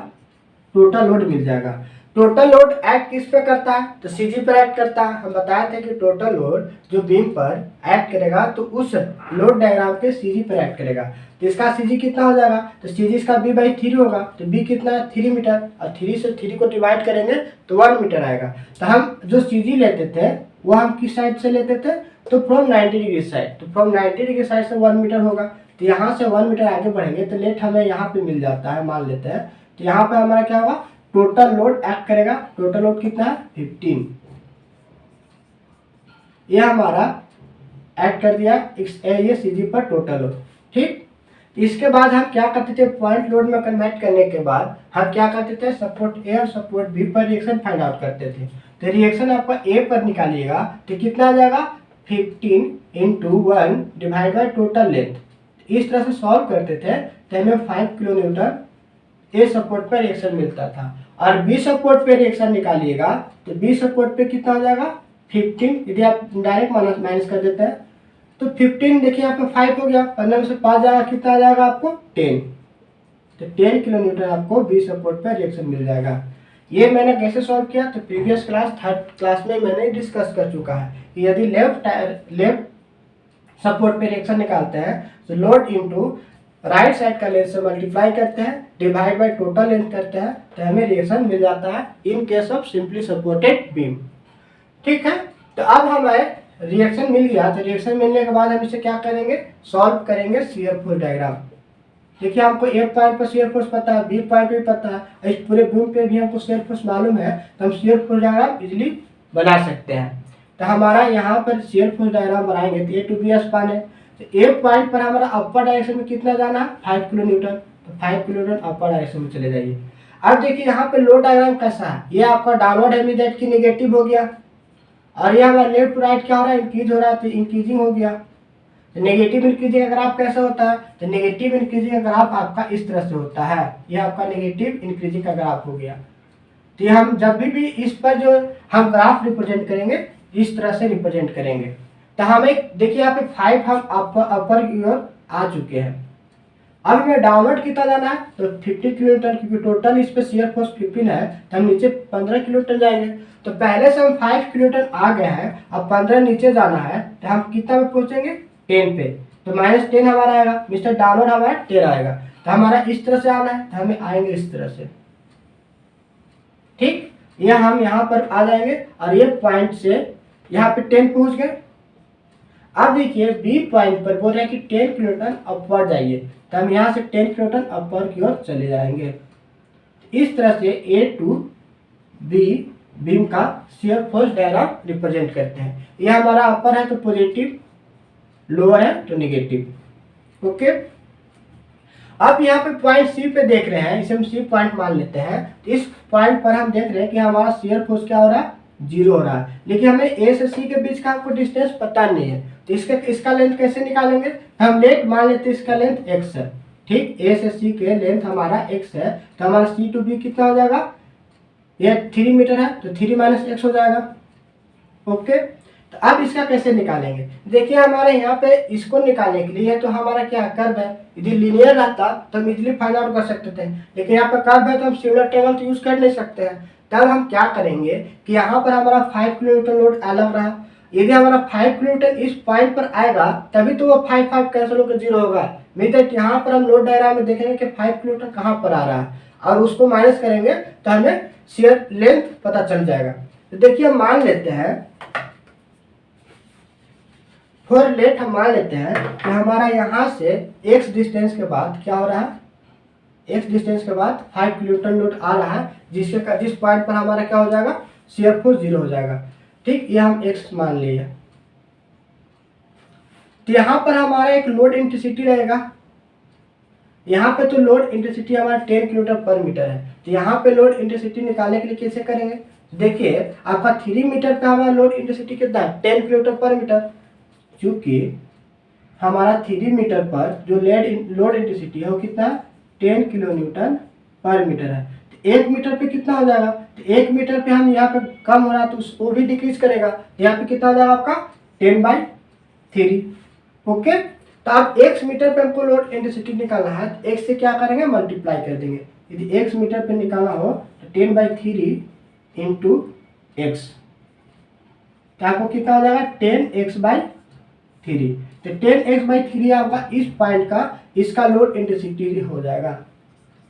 टोटल लोड मिल जाएगा। टोटल लोड एक्ट किस पे करता है, तो सीजी पर एक्ट करता है। हम बताए थे कि टोटल लोड जो बीम पर एक्ट करेगा तो उस लोड डायग्राम के सीजी पर एक्ट करेगा। तो इसका सीजी कितना हो जाएगा, तो सीजी इसका b/3 होगा। तो b कितना है 3 मीटर, और 3 से 3 को डिवाइड करेंगे तो 1 मीटर आएगा। तो हम जो सीजी लेते थे वो हम किस साइड से लेते थे, तो फ्रॉम 90 डिग्री साइड। तो फ्रॉम 90 डिग्री साइड से 1 मीटर होगा। तो यहाँ से 1 मीटर आगे बढ़ेंगे तो लेट हमें यहाँ पे मिल जाता है, मान लेते हैं। तो यहाँ पे हमारा क्या होगा, टोटल लोड एक्ट करेगा। टोटल लोड कितना है 15, ये हमारा एक्ट कर दिया ये सीजी पर टोटल लोड। ठीक, इसके बाद हम क्या करते थे, पॉइंट लोड में कन्वर्ट करने के बाद हम क्या करते थे, सपोर्ट ए और सपोर्ट बी पर रिएक्शन फाइंड आउट करते थे। तो रिएक्शन आपका ए पर निकालिएगा तो कितना आ जाएगा 15 into 1 divide by total length. इस तरह से सॉल्व करते थे तो हमें 5 किलो न्यूटन ए सपोर्ट पर रिएक्शन मिलता था। और बी सपोर्ट पे रिएक्शन निकालिएगा तो बी सपोर्ट पे कितना हो जाएगा 15। यदि आप डायरेक्ट माइनस कर देते हैं तो 15 देखिए यहाँ पे 5 हो गया, 15 में से 5 जाएगा, कितना आ जाएगा आपको 10। तो 10 किलो न्यूटन आपको बी सपोर्ट पर रिएक्शन मिल जाएगा। ये मैंने कैसे सॉल्व किया, तो प्रीवियस क्लास 3rd क्लास में मैंने डिस्कस कर चुका है कि यदि लेफ्ट सपोर्ट पे रिएक्शन निकालते हैं तो लोड इंटू राइट साइड का लेंथ से मल्टीप्लाई करते हैं डिवाइड बाय टोटल लेंथ करते हैं तो हमें रिएक्शन मिल जाता है in case of simply supported beam. ठीक है, तो अब हमें रिएक्शन मिल गया। तो रिएक्शन मिलने के बाद हम इसे क्या करेंगे, सॉल्व करेंगे शियर फोर्स डायग्राम। देखिए हमको ए पॉइंट पर शियर फोर्स पता है, बी पॉइंट भी पता है, इस पूरे बीम पे भी हमको शियर फोर्स मालूम है, तो हम शियर फोर्स डायग्राम इजीली बना सकते हैं। तो हमारा यहाँ पर शियर फोर्स डायग्राम बनाएंगे तो ए टू बी स्पान है। तो ए पॉइंट पर हमारा अपर डायरेक्शन में कितना जाना है 5 किलो न्यूटन। तो 5 किलो न्यूटन अपर डायरेक्शन में चले जाइए। अब देखिए यहाँ पे लोड डायग्राम कैसा है, ये आपका डाउनवर्ड है दैट की नेगेटिव हो गया, और ये हमारा लेफ्ट टू राइट क्या हो रहा है, इंक्रीज हो रहा है, तो इंक्रीजिंग हो गया। तो नेगेटिव इंक्रीजिंग का ग्राफ कैसा होता है, तो नेगेटिव इंक्रीजिंग का ग्राफ आपका इस तरह से होता है, ये आपका नेगेटिव इंक्रीजिंग का ग्राफ हो गया। तो हम जब भी इस पर जो हम ग्राफ रिप्रेजेंट करेंगे इस तरह से रिप्रेजेंट करेंगे। तो हमें देखिए यहाँ पे 5 हम अपर की ओर आ चुके हैं। अब हमें डाउनवर्ड कितना जाना है, तो 50 किलोमीटर, क्योंकि टोटल इस पे शियर फोर्स 15 है तो हम नीचे 15 किलोमीटर जाएंगे। तो पहले से हम 5 किलोमीटर आ गए हैं, अब 15 नीचे जाना है तो हम कितना पे पहुंचेंगे 10 पे। तो -10 हमारा आएगा, मिस्टर डाउनवर्ड हमारा 10 आएगा। तो हमारा इस तरह से आना है तो हमें आएंगे इस तरह से। ठीक, ये हम यहाँ पर आ जाएंगे और ये पॉइंट से यहाँ पे 10 पहुंच गए। अब देखिए बी पॉइंट पर बोल रहे हैं कि 10 किलोमीटर अपर जाइए, तो हम यहाँ से 10 किलोमीटर अपर की ओर चले जाएंगे। इस तरह से ए टू बी बीम का शियर फोर्स डायग्राम रिप्रेजेंट करते हैं। ये हमारा अपर है तो पॉजिटिव, लोअर है तो नेगेटिव। ओके, अब यहाँ पे पॉइंट सी पे देख रहे हैं, इसे हम सी पॉइंट मान लेते हैं। तो इस पॉइंट पर हम देख रहे हैं कि हमारा शियर फोर्स क्या हो रहा है 0 हो रहा है, लेकिन हमें ए से सी के बीच का आपको डिस्टेंस पता नहीं है। तो इसका लेंथ कैसे निकालेंगे, हम लेट मान लेते हैं इसका लेंथ x है। ठीक, ए से सी के लेंथ हमारा x है, तो हमारा सी टू बी कितना हो जाएगा, ये 3 मीटर है तो 3 - x हो जाएगा। ओके, तो अब इसका कैसे निकालेंगे, देखिए हमारे यहाँ पे इसको निकालने के लिए तो हमारा क्या कर्व है, यदि लीनियर रहता तो हम इजीली फाइंड आउट कर सकते थे, लेकिन यहाँ पे कर्व है तो हम सिमिलर ट्रायंगल तो यूज कर नहीं सकते हैं। तब हम क्या करेंगे कि यहाँ पर हमारा 5 किलोमीटर लोड अलग रहा, यदि हमारा 5 किलोमीटर इस पॉइंट पर आएगा तभी तो वो 5 कैंसिल होकर 0 होगा। नहीं तो यहाँ पर हम लोड डायग्राम में देखेंगे कि 5 किलोमीटर कहाँ पर आ रहा है और उसको माइनस करेंगे तो हमें शियर लेंथ पता चल जाएगा। तो देखिए हम मान लेते हैं फॉर लेट, हम मान लेते हैं कि हमारा यहाँ से x डिस्टेंस के बाद क्या हो रहा है, x डिस्टेंस के बाद 5 किलोमीटर लोड आ रहा है, जिस पॉइंट पर हमारा क्या हो जाएगा शियर फोर्स 0 हो जाएगा। ठीक, ये हम x मान लिए। तो यहाँ पर हमारा एक लोड इंटेंसिटी रहेगा, यहाँ पे तो लोड इंटेंसिटी हमारा 10 किलोमीटर पर मीटर है, तो यहाँ पे लोड इंटेंसिटी निकालने के लिए कैसे करेंगे? देखिए आपका 3 मीटर पे हमारा लोड इंटेंसिटी कितना है? 10 किलोमीटर पर मीटर। क्योंकि हमारा 3 मीटर पर जो लोड इंटेंसिटी है वो कितना है? 10 किलो न्यूटन पर मीटर है। तो 1 मीटर पे कितना हो जाएगा? तो 1 मीटर पे हम यहाँ पे कम हो रहा है तो वो भी डिक्रीज करेगा, तो यहाँ पे कितना हो जाएगा आपका? 10/3। ओके, तो अब x मीटर पे हमको लोड इंटेंसिटी निकालना है, तो x से क्या करेंगे? मल्टीप्लाई कर देंगे। यदि x मीटर पे निकालना हो तो 10/3 इंटू एक्स, तो आपको कितना हो जाएगा? 10x/3। तो 10x/3 आपका इस पॉइंट का इसका लोड इंटेंसिटी हो जाएगा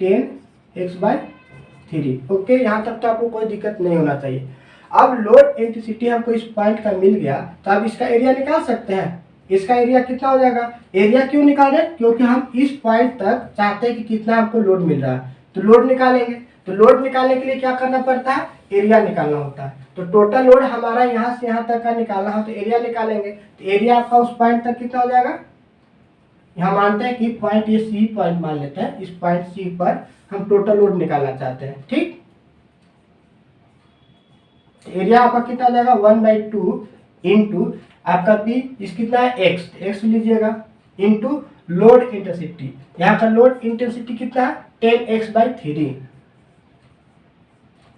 10x/3। ओके, यहाँ तक तो आपको कोई दिक्कत नहीं होना चाहिए। अब लोड इंटेंसिटी हमको इस पॉइंट का मिल गया, तो अब इसका एरिया निकाल सकते हैं। इसका एरिया कितना हो जाएगा? एरिया क्यों निकाल रहे हैं? क्योंकि हम इस पॉइंट तक चाहते हैं कि कितना हमको लोड मिल रहा है, तो लोड निकालेंगे। तो लोड निकालने के लिए क्या करना पड़ता है? एरिया निकालना होता है। तो टोटल लोड हमारा यहाँ से यहाँ तक का निकालना हो तो एरिया निकालेंगे। तो एरिया आपका उस पॉइंट तक कितना हो जाएगा? यहाँ मानते हैं कि पॉइंट ये सी पॉइंट मान लेते हैं, इस पॉइंट सी पर हम टोटल लोड निकालना चाहते हैं। ठीक, एरिया आपका कितना आ जाएगा? 1/2 इंटू आपका पी इस कितना है? एक्स, एक्स लीजिएगा, इंटू लोड इंटेंसिटी। यहाँ का लोड इंटेंसिटी कितना है? 10x/3।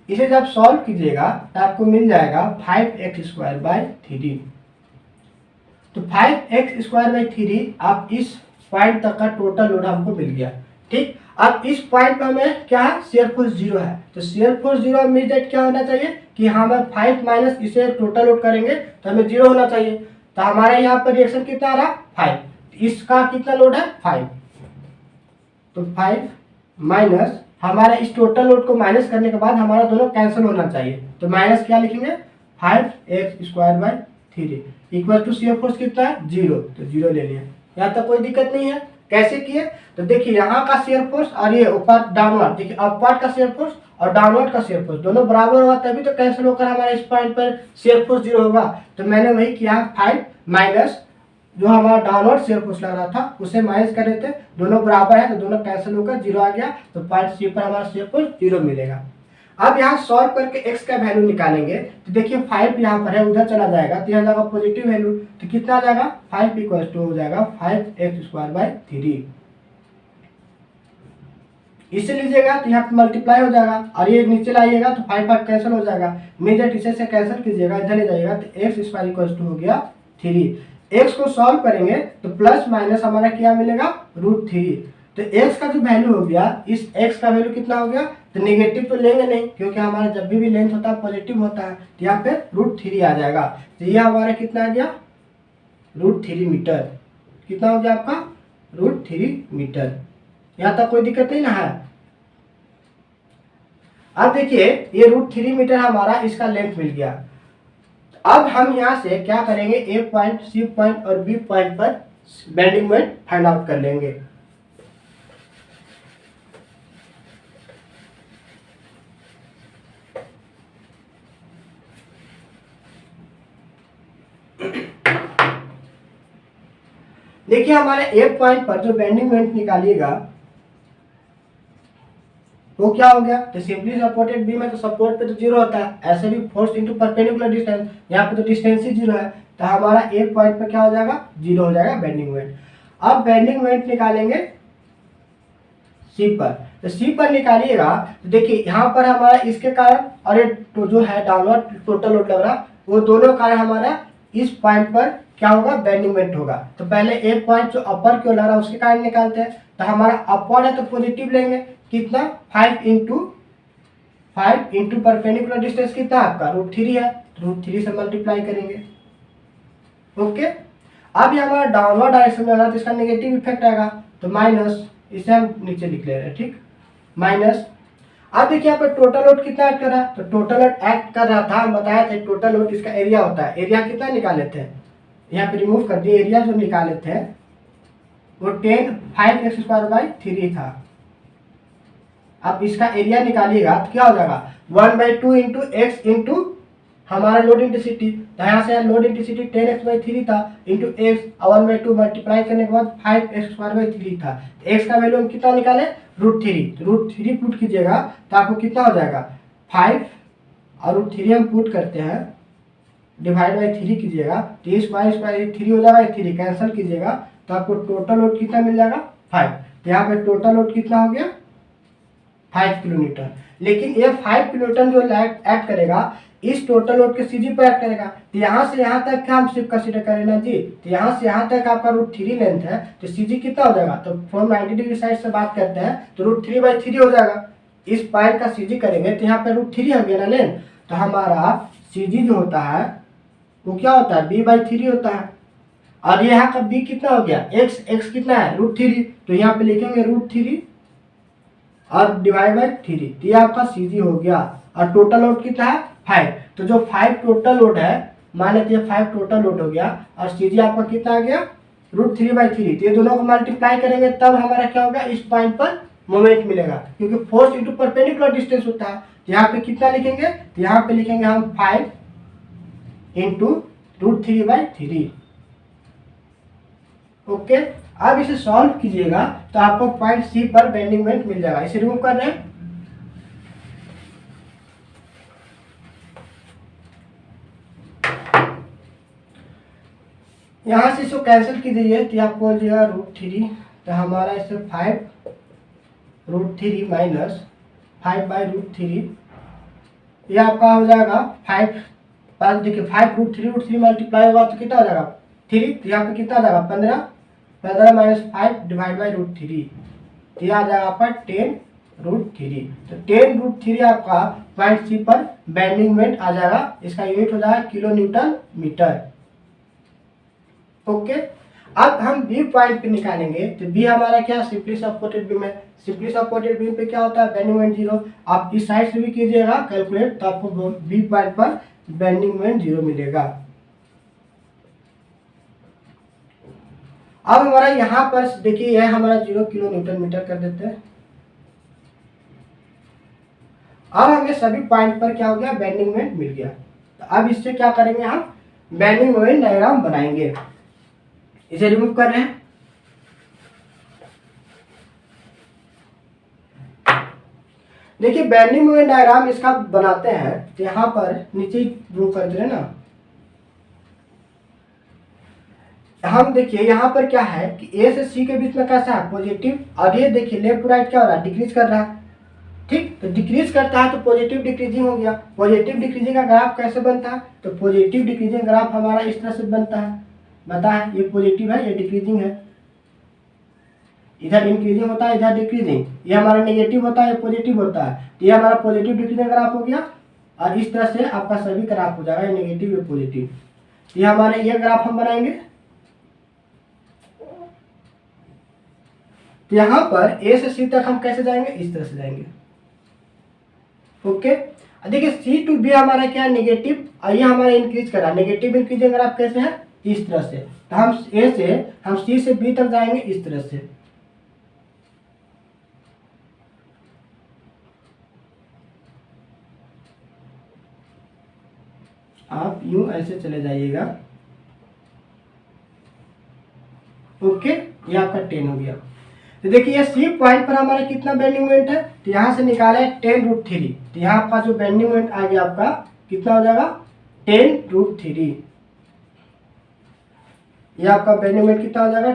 इसे जब सॉल्व कीजिएगा तो आपको मिल जाएगा 5x²/3। तो 5x²/3 आप इस पॉइंट तक का टोटल लोड हमको मिल गया। ठीक, अब इस पॉइंट पर हमें क्या है? शेयर फोर्स 0 है, तो शेयर फोर्स 0 इमीडिएट क्या होना चाहिए कि हम 5 माइनस इसे टोटल लोड करेंगे तो हमें 0 होना चाहिए। तो हमारे यहाँ पर रिएक्शन कितना आ रहा? 5। इसका कितना लोड है? 5। तो 5 माइनस हमारा इस टोटल लोड को माइनस करने के बाद हमारा दोनों कैंसिल होना चाहिए, तो माइनस क्या लिखेंगे? 5x²/3 equal to shear force कितना है? 0, तो 0 ले लिया। यहाँ तक कोई दिक्कत नहीं है। कैसे किए? तो देखिए यहाँ का शेयर फोर्स और ये ऊपर डाउनवर्ड, देखिए अपवर्ड का शेयर फोर्स और डाउनवर्ड का शेयर फोर्स दोनों बराबर होगा, तभी तो कैंसिल होकर हमारा इस पॉइंट पर शेयर फोर्स 0 होगा। तो मैंने वही किया, 5 माइनस जो हमारा डाउनवर्ड शेयर फोर्स लग रहा था उसे माइनस कर रहे थे, दोनों बराबर है तो दोनों कैंसिल होकर 0 आ गया, तो पॉइंट सी पर हमारा शेयर फोर्स 0 मिलेगा। अब यहाँ सॉल्व करके x का वैल्यू निकालेंगे, तो देखिए 5 यहाँ पर है, उधर चला जाएगा तो यहाँ जाएगा पॉजिटिव वैल्यू, तो कितना आ जाएगा? 5 इक्वल टू हो जाएगा 5x²/3। इसे लीजिएगा तो यहाँ पे मल्टीप्लाई हो जाएगा और ये नीचे लाइएगा तो 5 कैंसिल हो जाएगा। इमीडिएट इसे से कैंसिल कीजिएगा, इधर ले जाइएगा तो x² इक्वल टू हो गया 3। x को सॉल्व करेंगे तो प्लस माइनस हमारा क्या मिलेगा? √3। तो x का जो वैल्यू हो गया, इस x का वैल्यू कितना हो गया? तो नेगेटिव तो लेंगे नहीं, क्योंकि हमारा जब भी लेंथ होता है पॉजिटिव होता है, तो यहाँ पे √3 आ जाएगा। तो ये हमारा कितना आ गया? √3 मीटर। कितना हो गया आपका? √3 मीटर। यहाँ तक कोई दिक्कत नहीं ना है? अब देखिए ये √3 मीटर हमारा इसका लेंथ मिल गया। अब हम यहाँ से क्या करेंगे? ए पॉइंट, सी पॉइंट और बी पॉइंट पर बेंडिंग मोमेंट फाइंड आउट कर लेंगे। देखिए हमारे ए पॉइंट पर जो बेंडिंग मोमेंट निकालिएगा वो क्या हो गया? तो सिंपली सपोर्टेड बीम है तो सपोर्ट पे तो 0 होता है, ऐसे भी फोर्स इनटू परपेंडिकुलर डिस्टेंस, यहाँ पे तो डिस्टेंस ही 0 है, तो हमारा ए पॉइंट पे क्या हो जाएगा? 0 हो जाएगा बेंडिंग मोमेंट। अब बेंडिंग मोमेंट निकालेंगे सी पर, तो सी पर निकालिएगा तो देखिए यहाँ पर हमारा इसके कारण और ये तो जो है डाउनवर्ड टोटल लोड लग रहा, वो दोनों कारण हमारा इस पॉइंट पर क्या होगा? बेंडिंग मोमेंट होगा। तो पहले ए पॉइंट जो अपर की ओर लग रहा है उसके कारण निकालते हैं, तो हमारा अपवर्ड है तो पॉजिटिव लेंगे, कितना? 5 इंटू परपेंडिकुलर डिस्टेंस कितना आपका? √3 है, √3 से मल्टीप्लाई करेंगे। ओके, अब ये हमारा डाउनवर्ड डायरेक्शन में आ रहा है तो इसका नेगेटिव इफेक्ट आएगा, तो माइनस, इसे हम नीचे लिख ले रहे हैं। ठीक, माइनस। अब देखिए यहाँ पर टोटल लोड कितना एक्ट कर रहा है? तो टोटल लोड एक्ट कर रहा था, हम बताया था टोटल लोड इसका एरिया होता है। एरिया कितना निकाले थे? यहाँ पे रिमूव कर दिए, एरिया जो निकाले थे वो 5x²/3 था। अब इसका एरिया निकालिएगा तो क्या हो जाएगा? 1/2 इंटू एक्स इंटू हमारा लोड इंटेंसिटी, तो यहाँ से लोड इंटेंसिटी 10x/3 था इंटू एक्स 1/2 मल्टीप्लाई करने के बाद 5x²/3 था। एक्स का वैल्यू हम कितना निकाले, √3, √3 पुट कीजिएगा तो आपको कितना हो जाएगा 5 और √3 हम पुट करते हैं डिवाइड बाई 3 कीजिएगा तो इस स्क्वायर 3 हो जाएगा, 3 कैंसिल कीजिएगा तो आपको टोटल लोड कितना मिल जाएगा 5। तो यहाँ पे टोटल लोड कितना हो गया 5 किलोमीटर। लेकिन ये 5 किलोमीटर जो ऐड करेगा इस टोटल लोड के सीजी पर ऐड करेगा। तो यहाँ से यहाँ तक क्या हम सिर्फ कंसीडर करें ना जी, तो यहाँ से यहाँ तक आपका √3 लेंथ है तो सीजी कितना हो जाएगा, तो फ्रॉम 90 डिग्री साइड से बात करते हैं तो √3/3 हो जाएगा। इस पॉइंट का सीजी करेंगे तो यहाँ पे √3 हो गया ना लेंथ, तो हमारा सीजी जो होता है वो क्या होता है b/3 होता है। और यहाँ का b कितना हो गया x कितना है √3, तो यहाँ पे लिखेंगे √3 और डिवाइड बाई 3, तो ये आपका सीजी हो गया। और टोटल लोड कितना है 5, तो जो 5 टोटल लोड है मान लेते हैं 5 टोटल लोड हो गया और सीजी आपका कितना आ गया √3/3, तो ये दोनों को मल्टीप्लाई करेंगे तब हमारा क्या होगा इस पॉइंट पर मोमेंट मिलेगा, क्योंकि फोर्स इंटू परपेंडिकुलर डिस्टेंस होता है। यहाँ पे कितना लिखेंगे, तो यहाँ पे लिखेंगे हम 5 इंटू √3/3। ओके, अब इसे सॉल्व कीजिएगा तो आपको पॉइंट सी पर बेंडिंग मोमेंट मिल जाएगा। इसे रिमूव कर रहे हैं, यहाँ से इसको कैंसिल कीजिए तो आपको हो जाएगा √3, तो हमारा इससे 5 √3 माइनस 5/√3, ये आपका हो जाएगा 5। देखिए 5 √3 मल्टीप्लाई होगा तो कितना हो जाएगा 3, तो यहाँ पे कितना आ जाएगा 15 माइनस 5 डिवाइड बाई √3, तो यह आ जाएगा आपका 10√3। तो 10√3 आपका पॉइंट सी पर बेंडिंग मोमेंट आ जाएगा। इसका यूनिट हो जाएगा kN/मीटर। ओके, अब हम बी पॉइंट पे निकालेंगे तो बी हमारा क्या सिंपली सपोर्टेड बीम है। सिंपली सपोर्टेड बीम पे क्या होता है बेंडिंग मोमेंट 0। आप इस साइड से भी कीजिएगा कैलकुलेट तो आपको बी पॉइंट पर बेंडिंग मोमेंट 0 मिलेगा। अब हमारा यहाँ पर देखिए यह हमारा 0 kN/मीटर कर देते हैं। अब हमें सभी पॉइंट पर क्या हो गया बेंडिंग मोमेंट मिल गया। तो अब इससे क्या करेंगे हम बेंडिंग मोमेंट डायग्राम बनाएंगे। इसे रिमूव कर रहे हैं, देखिए बेंडिंग मोमेंट डायग्राम इसका बनाते हैं तो यहाँ पर नीचे ड्रॉ कर दे रहे ना। हम देखिए यहाँ पर क्या है कि ए से सी के बीच में कैसा है पॉजिटिव, और ये देखिए लेफ्ट राइट क्या हो रहा है डिक्रीज कर रहा है। ठीक, तो डिक्रीज करता है तो पॉजिटिव डिक्रीजिंग हो गया। पॉजिटिव डिक्रीजिंग का ग्राफ कैसे बनता है, तो पॉजिटिव डिक्रीजिंग ग्राफ हमारा इस तरह से बनता है। बता है ये पॉजिटिव है ये डिक्रीजिंग है, इधर इंक्रीजिंग होता है इधर डिक्रीजिंग, ये हमारा नेगेटिव होता है पॉजिटिव होता है, तो ये हमारा पॉजिटिव डिक्रीजिंग ग्राफ हो गया। और इस तरह से आपका सभी ग्राफ हो जाएगा, ये नेगेटिव ये पॉजिटिव। ये हमारे ये ग्राफ हम बनाएंगे। तो यहाँ पर ए से सी तक हम कैसे जाएंगे इस तरह से जाएंगे। ओके, देखिए सी टू बी हमारा क्या है नेगेटिव, और ये हमारा इंक्रीज कर रहा है। नेगेटिव इंक्रीजिंग ग्राफ कैसे है इस तरह से, तो हम ए से हम सी से बी तक जाएंगे इस तरह से। आप यूं ऐसे चले जाइएगा। ओके, ये आपका 10 हो गया। तो देखिए सी पॉइंट पर हमारा कितना बेंडिंग मोमेंट है, तो यहाँ से निकाला है 10√3, तो यहाँ आपका जो बेंडिंग मोमेंट आ गया आपका कितना हो जाएगा 10√3। ये आपका बेंडिंग मोमेंट कितना हो जाएगा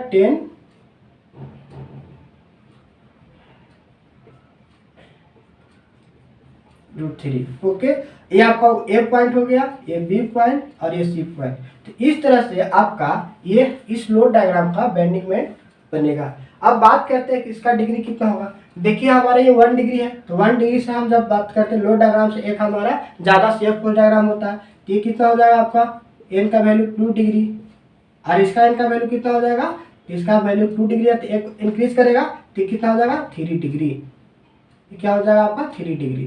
10√3। ओके, ये आपका ए पॉइंट हो गया, ये बी पॉइंट और ये सी पॉइंट। तो इस तरह से आपका ये इस लोड डायग्राम का बेंडिंग मोमेंट बनेगा। अब बात करते हैं कि इसका डिग्री कितना होगा। देखिए हमारा ये 1 डिग्री है, तो 1 डिग्री से हम जब बात करते हैं लोड डायग्राम से एक हमारा ज़्यादा शेप फोर्स डायग्राम होता है, तो ये कितना हो जाएगा आपका एन का वैल्यू 2 डिग्री और इसका एन का वैल्यू कितना हो जाएगा, इसका वैल्यू 2 डिग्री है तो एक इंक्रीज करेगा तो कितना हो जाएगा 3 डिग्री। ये क्या हो जाएगा आपका 3 डिग्री।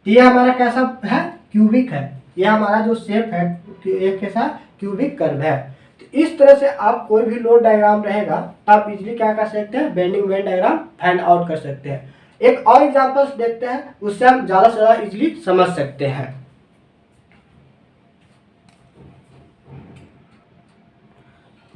तो ये हमारा कैसा है क्यूबिक है, ये हमारा जो शेप है एक कैसा क्यूबिक कर्व है। तो इस तरह से आप कोई भी लोड डायग्राम रहेगा तो आप इजीली क्या कर सकते हैं bending moment diagram find out कर सकते हैं। एक और एग्जांपल्स देखते हैं, उससे हम ज़्यादा से ज़्यादा इजीली समझ सकते हैं।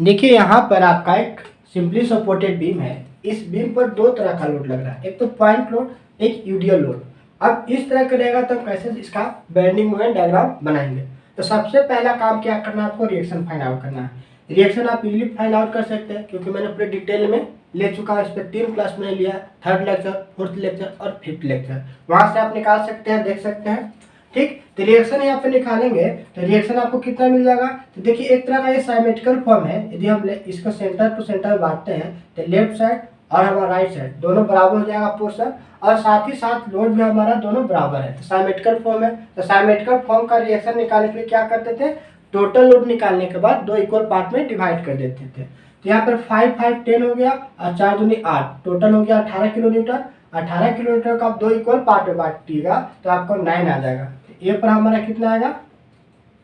देखिए यहाँ पर आपका एक सिंपली सपोर्टेड बीम है। इस बीम पर दो तरह का लोड लग रहा है, एक तो पॉइंट लोड, एक यूडियल लोड। अब इस तरह का रहेगा तो कैसे इसका बेंडिंग मोमेंट डायग्राम बनाएंगे। तो सबसे पहला काम क्या करना है आपको, रिएक्शन फाइंड आउट करना है। रिएक्शन आप इजीली फाइंड आउट कर सकते हैं क्योंकि मैंने पूरे डिटेल में ले चुका हूँ। इस पर 3 क्लास मैंने लिया है, 3rd लेक्चर, 4th लेक्चर और 5th लेक्चर। वहाँ से आप निकाल सकते हैं, देख सकते हैं। ठीक, तो रिएक्शन यहाँ पे निकालेंगे तो रिएक्शन आपको कितना मिल जाएगा। तो देखिए एक तरह का ये साइमेट्रिकल फॉर्म है। यदि हम इसको सेंटर टू सेंटर बांटते हैं तो लेफ्ट साइड और हमारा राइट साइड दोनों बराबर हो जाएगा पोर्शन, और साथ ही साथ लोड भी हमारा दोनों बराबर है। तो साइमेट्रिकल फॉर्म है, तो साइमेट्रिकल फॉर्म का रिएक्शन निकालने के लिए क्या करते थे, टोटल लोड निकालने के बाद 2 इक्वल पार्ट में डिवाइड कर देते थे। तो यहाँ पर 5 5 10 हो गया और 4 दूनी 8, टोटल हो गया 18 किलो न्यूटन। 18 किलो न्यूटन का आप 2 इक्वल पार्ट में बांटिएगा तो आपको 9 आ जाएगा। ए पर हमारा कितना आएगा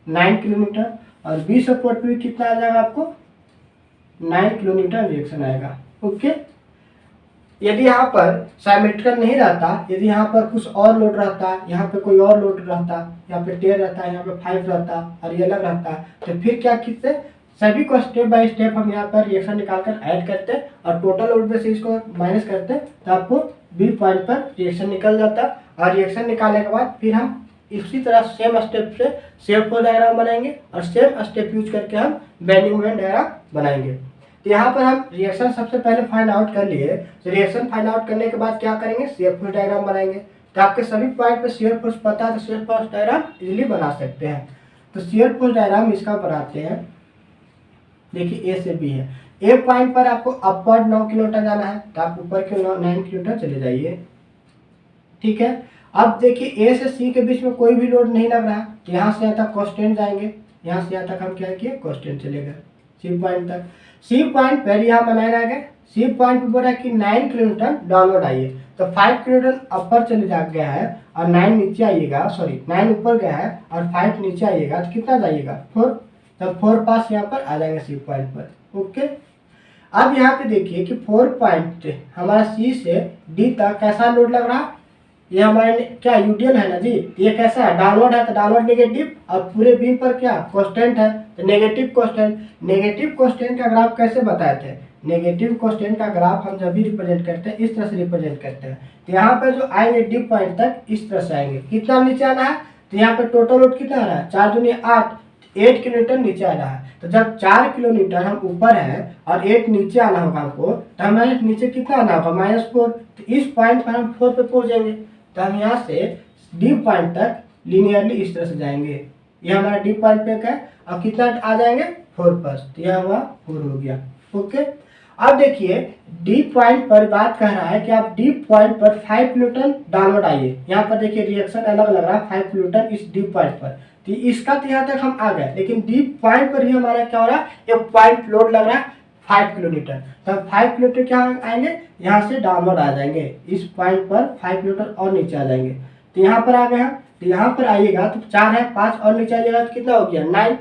9 किलो न्यूटन, और बी सपोर्ट पे कितना आ जाएगा आपको 9 किलो न्यूटन रिएक्शन आएगा। ओके, यदि यहाँ पर साइमेट्रिकल नहीं रहता, यदि यहाँ पर कुछ और लोड रहता, यहाँ पे कोई और लोड रहता, यहाँ पे 10 रहता, यहाँ पे 5 रहता और ये अलग रहता, तो फिर क्या किससे सभी को स्टेप बाय स्टेप हम यहाँ पर रिएक्शन निकालकर ऐड करते और टोटल लोड में से इसको माइनस करते, तो आपको बी पॉइंट पर रिएक्शन निकल जाता। और रिएक्शन निकालने के बाद फिर हम इसी तरह सेम स्टेप से शेप फोर्स डायग्राम बनाएंगे और सेम स्टेप यूज करके हम बेंडिंग मोमेंट डायग्राम बनाएंगे। तो यहाँ पर हम रिएक्शन सबसे पहले फाइंड आउट कर लिए। तो रिएक्शन फाइंड आउट करने के बाद क्या करेंगे, शेप फोर्स डायग्राम बनाएंगे। तो आपके सभी पॉइंट पे शेयर फोर्स पता है तो शेयर फोर्स डायग्राम इजीली बना सकते हैं। तो शेयर फोर्स डायग्राम इसका बनाते हैं। देखिए ए से बी है, ए पॉइंट पर आपको अपवर्ड 9 किलोमीटर जाना है तो आप ऊपर के 9 किलोमीटर चले जाइए। ठीक है, अब देखिए ए से सी के बीच में कोई भी लोड नहीं लग रहा, तो यहाँ से यहाँ तक कांस्टेंट जाएंगे, यहाँ से यहाँ तक हम क्या किए कांस्टेंट चलेगा सी पॉइंट तक। सी पॉइंट पर यहाँ बनाए रहेंगे, सी पॉइंट पर बोल रहा है कि 9 किलोमीटर डाउनवर्ड आइए, तो 5 किलोमीटर अपर चले जा गया है और 9 नीचे आइएगा, सॉरी 9 ऊपर गया है और 5 नीचे आइएगा तो कितना जाइएगा 4, तब 4 पास यहाँ पर आ जाएंगे सी पॉइंट पर। ओके, अब यहाँ पे देखिए कि 4 पॉइंट हमारा सी से डी तक कैसा लोड लग रहा, ये हमारे क्या यूडियल है ना जी, ये कैसा है डाउनवर्ड है, तो डाउनवर्ड नेगेटिव, और पूरे बीम पर क्या कांस्टेंट है तो नेगेटिव कांस्टेंट। नेगेटिव कांस्टेंट का ग्राफ कैसे बताए थे, नेगेटिव कांस्टेंट का ग्राफ हम जब भी रिप्रेजेंट करते हैं इस तरह से रिप्रेजेंट करते हैं। तो यहाँ पे जो आएंगे डी पॉइंट तक इस तरह से आएंगे, कितना नीचे आना है, तो यहाँ पे टोटल लोड कितना आ रहा है 4 दूनी 8, 8 किलोमीटर नीचे आ रहा है। तो जब 4 किलोमीटर हम ऊपर है और 8 नीचे आना होगा हमको, तो हमारे नीचे कितना आना होगा -4, तो इस पॉइंट पर हम 4 पे पहुंचेंगे। तो हम यहाँ से डी पॉइंट तक लिनियरली इस तरह से जाएंगे। ये हमारा डी पॉइंट पे है और कितना आ जाएंगे 4 पर, तो यह हमारा 4 हो गया। ओके, अब देखिए डी पॉइंट पर बात कर रहा है कि आप डी पॉइंट पर 5 किलोमीटर डाउनवर्ड आइए। यहाँ पर देखिए रिएक्शन अलग लग रहा है 5 किलोमीटर इस डी पॉइंट पर, तो इसका तो यहाँ तक हम आ गए, लेकिन डी पॉइंट पर ही हमारा क्या हो रहा है, एक पॉइंट लोड लग रहा है 5 किलोमीटर। तो हम 5 किलोमीटर क्या आएंगे, यहाँ से डाउनवर्ड आ जाएंगे, इस पॉइंट पर 5 किलोमीटर और नीचे आ जाएंगे। तो यहाँ पर आ गए हम, तो यहाँ पर आइएगा तो 4 है, 5 और नीचे आइएगा तो कितना हो गया 9,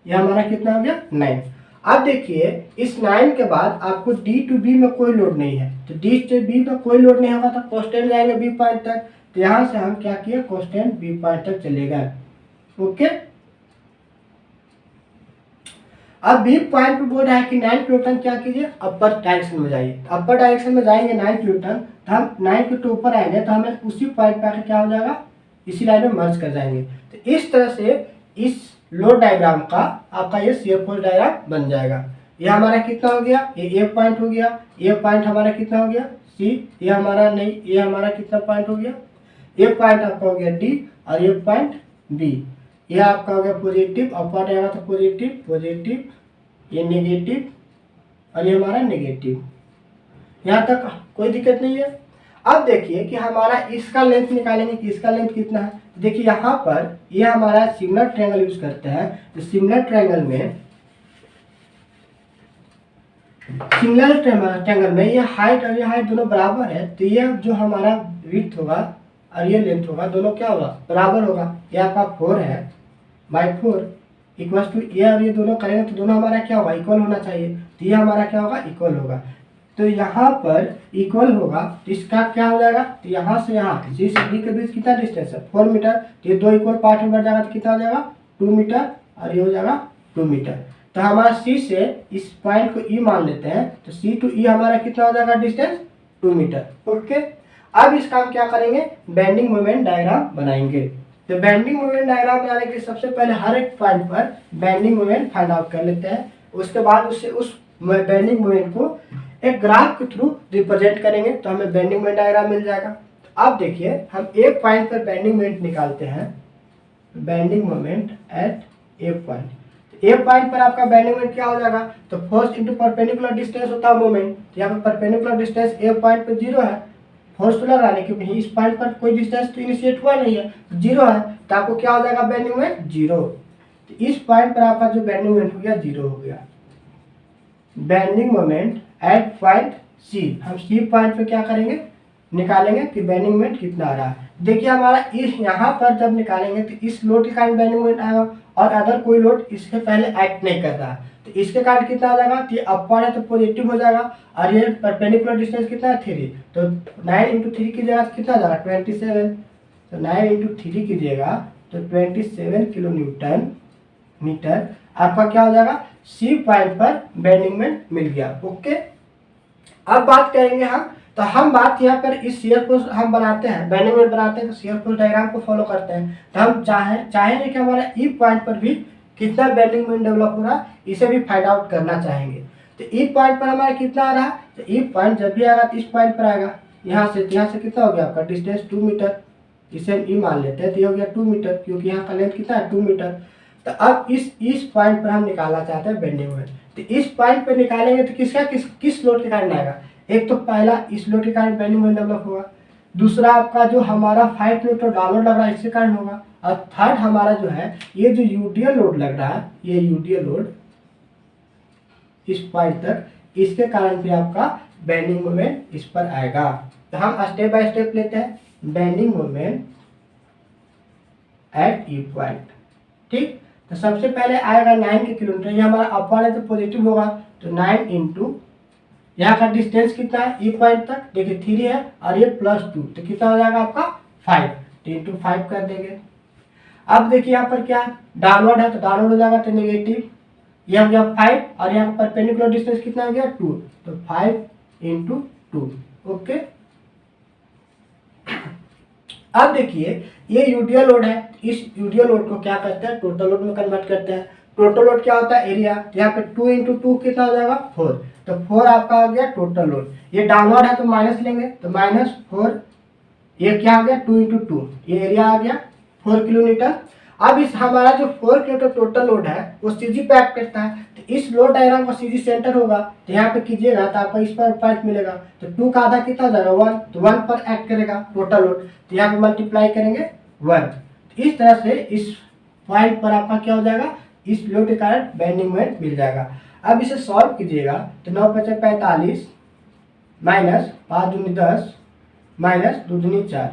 ये हमारा कितना हो गया 9। अब देखिए इस 9 के बाद आपको डी टू बी में कोई लोड नहीं है, तो डी से बी में कोई लोड नहीं होगा तो कांस्टेंट जाएंगे बी पॉइंट तक। तो यहाँ से हम क्या किए कांस्टेंट बी पॉइंट तक चलेगा। ओके, अब बी पॉइंट पे बोल रहा है कि 9 किलोमीटर क्या कीजिए अपर डायरेक्शन में जाइए। अपर डायरेक्शन में जाएंगे 9 किलोमीटर, तो हम 9 किलोमीटर ऊपर आएंगे तो हमें उसी पॉइंट पे आकर क्या हो जाएगा, इसी लाइन में मर्ज कर जाएंगे। तो इस तरह से इस लोड डायग्राम का आपका ये शेयर फोर्स डायग्राम बन जाएगा। ये हमारा कितना हो गया, ये ए पॉइंट हो गया, ये पॉइंट हमारा कितना हो गया सी, ये हमारा नहीं, ये हमारा कितना पॉइंट हो गया, ये पॉइंट आपका हो गया डी और ये पॉइंट बी। यह आपका हो गया पॉजिटिव, अपवर्ड आएगा तो पॉजिटिव पॉजिटिव, ये नेगेटिव और ये हमारा नेगेटिव। यहाँ तक कोई दिक्कत नहीं है। अब देखिए कि हमारा इसका लेंथ निकालेंगे कि इसका लेंथ कितना है। देखिए यहाँ पर ये हमारा सिमिलर ट्रायंगल यूज करते हैं, तो सिमिलर ट्रायंगल में ये हाइट और ये हाइट दोनों बराबर है, तो ये जो हमारा विड्थ होगा और ये लेंथ होगा दोनों क्या होगा बराबर होगा। ये आपका 4 है बाई 4 इक्वल टू ये, और ये दोनों करेंगे तो दोनों हमारा क्या होगा इक्वल होना चाहिए, तो ये हमारा क्या होगा इक्वल होगा। तो यहाँ पर इक्वल होगा तो इसका क्या हो जाएगा, तो यहाँ से यहाँ सी से डी के बीच कितना डिस्टेंस है 4 मीटर, तो ये 2 इक्वल पार्ट में बढ़ जाएगा तो कितना हो जाएगा 2 मीटर और ये हो जाएगा 2 मीटर। तो हमारा सी से इस पॉइंट को ई मान लेते हैं, तो सी टू ई हमारा कितना हो जाएगा डिस्टेंस 2 मीटर। ओके, अब इसका हम क्या करेंगे, बेंडिंग मोमेंट डायग्राम बनाएंगे। तो बेंडिंग मोमेंट डायग्राम बनाने के लिए सबसे पहले हर एक पॉइंट पर बेंडिंग मोमेंट फाइंड आउट कर लेते हैं। उसके बाद उससे उस बेंडिंग मोमेंट को एक ग्राफ के थ्रू रिप्रेजेंट करेंगे, तो हमें बेंडिंग मोमेंट डायग्राम मिल जाएगा। तो अब देखिए हम एक पॉइंट पर बेंडिंग मोमेंट निकालते हैं, बेंडिंग मोमेंट एट ए पॉइंट। ए पॉइंट पर आपका बेंडिंग मोमेंट क्या हो जाएगा, तो फोर्स इंटू परपेंडिकुलर डिस्टेंस होता है मोमेंट। तो यहाँ पर परपेंडिकुलर डिस्टेंस ए पॉइंट पर 0 है, फोर्स तो लग रहा है क्योंकि इस पॉइंट पर कोई डिस्टेंस तो इनिशिएट हुआ नहीं है, तो 0 है, तो आपको क्या हो जाएगा बेंडिंग मोमेंट 0। तो इस पॉइंट पर आपका जो बेंडिंग मोमेंट हो गया 0 हो गया। Bending moment at point C, हम सी पॉइंट पे क्या करेंगे, निकालेंगे कि बेंडिंग मोमेंट कितना आ रहा है। देखिए हमारा इस यहाँ पर जब निकालेंगे तो इस लोड के कारण बेंडिंग मोमेंट आएगा, और अगर कोई लोड इसके पहले एक्ट नहीं कर रहा तो इसके कारण कितना आ जाएगा, तो ये अपवर्ड है तो पॉजिटिव हो जाएगा, और ये परपेंडिकुलर डिस्टेंस कितना है 3, तो 9 इंटू 3 कीजिएगा तो कितना आ जाएगा 27। तो 9 इंटू 3 कीजिएगा तो 27 किलो न्यूटन मीटर आपका क्या हो जाएगा, सी पॉइंट पर बेंडिंग मोमेंट मिल गया। ओके, अब बात करेंगे हम, तो हम बात यहाँ पर इस शियर फोर्स हम बनाते हैं, बेंडिंग मोमेंट बनाते हैं, तो शियर फोर्स डायग्राम को फॉलो करते हैं। तो हम चाहेंगे कि हमारा ई पॉइंट पर भी कितना बेंडिंग मोमेंट डेवलप हो रहा है, इसे भी फाइंड आउट करना चाहेंगे। तो ई पॉइंट पर हमारा कितना आ रहा है, तो ई पॉइंट जब भी आएगा तो इस पॉइंट पर आएगा, यहाँ से कितना हो गया आपका डिस्टेंस 2 मीटर, इसे हम ई मान लेते हैं, तो ये हो गया 2 मीटर, क्योंकि यहाँ का लेंथ कितना है 2 मीटर। तो अब इस पॉइंट पर हम निकालना चाहते हैं बेंडिंग मोमेंट। तो इस पॉइंट पर निकालेंगे तो किस लोड के कारण आएगा, एक तो पहला इस लोड के कारण बेंडिंग मोमेंट डेवलप होगा, दूसरा आपका जो हमारा 5 न्यूटन डाउनलोड लग रहा है इसके कारण होगा, और थर्ड हमारा जो है ये जो यूडीएल लोड लग रहा है, ये यूडीएल लोड इस पॉइंट तक, इसके कारण भी आपका बेंडिंग मोमेंट इस पर आएगा। तो हम स्टेप बाय स्टेप लेते हैं, बेंडिंग मोमेंट एट ई पॉइंट। ठीक, तो सबसे पहले आएगा 9 के किलोमीटर, ये हमारा अपवर्ड है तो पॉजिटिव होगा, तो 9 इंटू यहाँ का डिस्टेंस कितना है ई पॉइंट तक, देखिए 3 है, और ये +2, तो कितना हो जाएगा आपका 5, तो इंटू 5 कर देंगे। अब देखिए यहाँ पर क्या डाउनवर्ड है, तो डाउनवर्ड हो जाएगा तो नेगेटिव, ये हो गया 5, और यहाँ पर परपेंडिकुलर डिस्टेंस कितना हो गया 2, तो 5 इंटू 2। ओके, अब देखिए ये यूडीएल लोड है, इस यूडीएल लोड को क्या करते हैं, टोटल लोड में कन्वर्ट करते हैं। टोटल लोड क्या होता है, एरिया, यहाँ पे 2 इंटू 2 कितना हो जाएगा 4, तो 4 आपका आ गया टोटल लोड। ये डाउनवर्ड है तो माइनस लेंगे, तो -4, ये क्या आ गया 2 इंटू 2, ये एरिया आ गया 4 किलोमीटर। अब इस हमारा जो 4 किलोमीटर टोटल लोड है वो सीजी पे एक्ट करता है, तो इस लोड डायग्राम का सीजी सेंटर होगा, तो यहाँ पे कीजिएगा तो आपको इस पर पॉइंट मिलेगा, तो 2 का आधा कितना हो जाएगा 1, तो 1 पर एक्ट करेगा टोटल लोड, तो यहाँ पे मल्टीप्लाई करेंगे 1। इस तरह से इस पॉइंट पर आपका क्या हो जाएगा, इस लोड के कारण बेंडिंग मोमेंट मिल जाएगा। अब इसे सॉल्व कीजिएगा तो 9 × 5 = 45, माइनस 5 दूनी 10, माइनस 2 दूनी 4।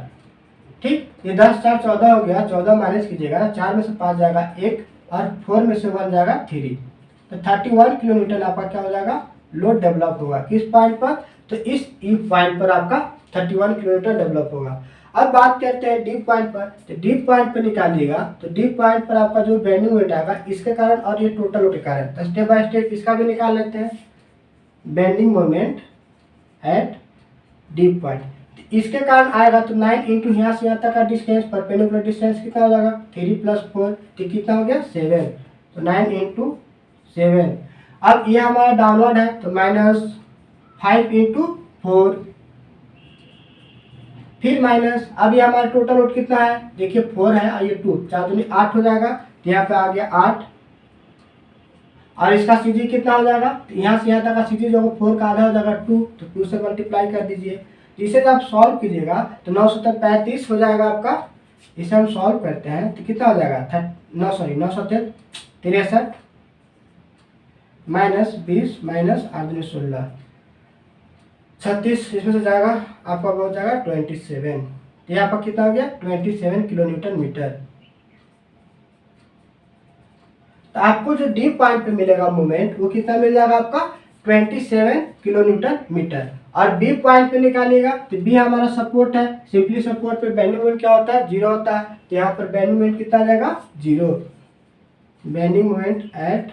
ठीक, ये 10 4 14 हो गया, 14 माइनस कीजिएगा, 4 में से 5 जाएगा 1, और 4 में से 1 जाएगा 3, तो 31 किलोमीटर आपका क्या हो जाएगा, लोड डेवलप होगा। किस पॉइंट पर, तो इस ई पॉइंट पर आपका 31 किलोमीटर डेवलप होगा। अब बात करते हैं डीप पॉइंट पर, तो डीप पॉइंट पर निकालिएगा, तो डीप पॉइंट पर आपका जो बेंडिंग मोमेंट आएगा इसके कारण और ये टोटल लोड के कारण, तो स्टेप बाय स्टेप इसका भी निकाल लेते हैं। Bending moment eight deep point, इसके कारण आएगा तो 9 इंटू यहाँ से यहाँ तक का डिस्टेंस, परपेंडिकुलर डिस्टेंस कितना हो जाएगा 3 + 4, तो कितना हो गया 7, तो 9 इंटू 7। अब ये हमारा डाउनवर्ड है तो -5 इंटू 4, फिर माइनस, अब ये हमारा टोटल लोड कितना है, देखिए 4 है और ये 2, 4 दूनी 8 हो जाएगा, तो यहाँ पे आ गया 8, और इसका सीजी कितना हो जाएगा, तो यहाँ से यहाँ तक का सीजी जो 4 का आधा हो जाएगा 2, तो 2 से मल्टीप्लाई कर दीजिए। इसे जब आप सॉल्व कीजिएगा तो 9 × 7 = 35 हो जाएगा आपका। इसे हम सॉल्व करते हैं तो कितना हो जाएगा 9 × 63, -20 -8 दूनी 16, 36, इसमें से जाएगा आपका बहुत जाएगा 27, ये आपका कितना हो गया 27 किलोन्यूटन मीटर। तो आपको जो डी पॉइंट पे मिलेगा मोमेंट वो कितना मिल जाएगा आपका 27 किलोन्यूटन मीटर। और बी पॉइंट पे निकालिएगा तो बी हमारा सपोर्ट है, सिंपली सपोर्ट पे बेंडिंग मोमेंट क्या होता है 0 होता है, तो यहाँ पर बेंडिंग मोमेंट कितना आ जाएगा 0। Bending moment at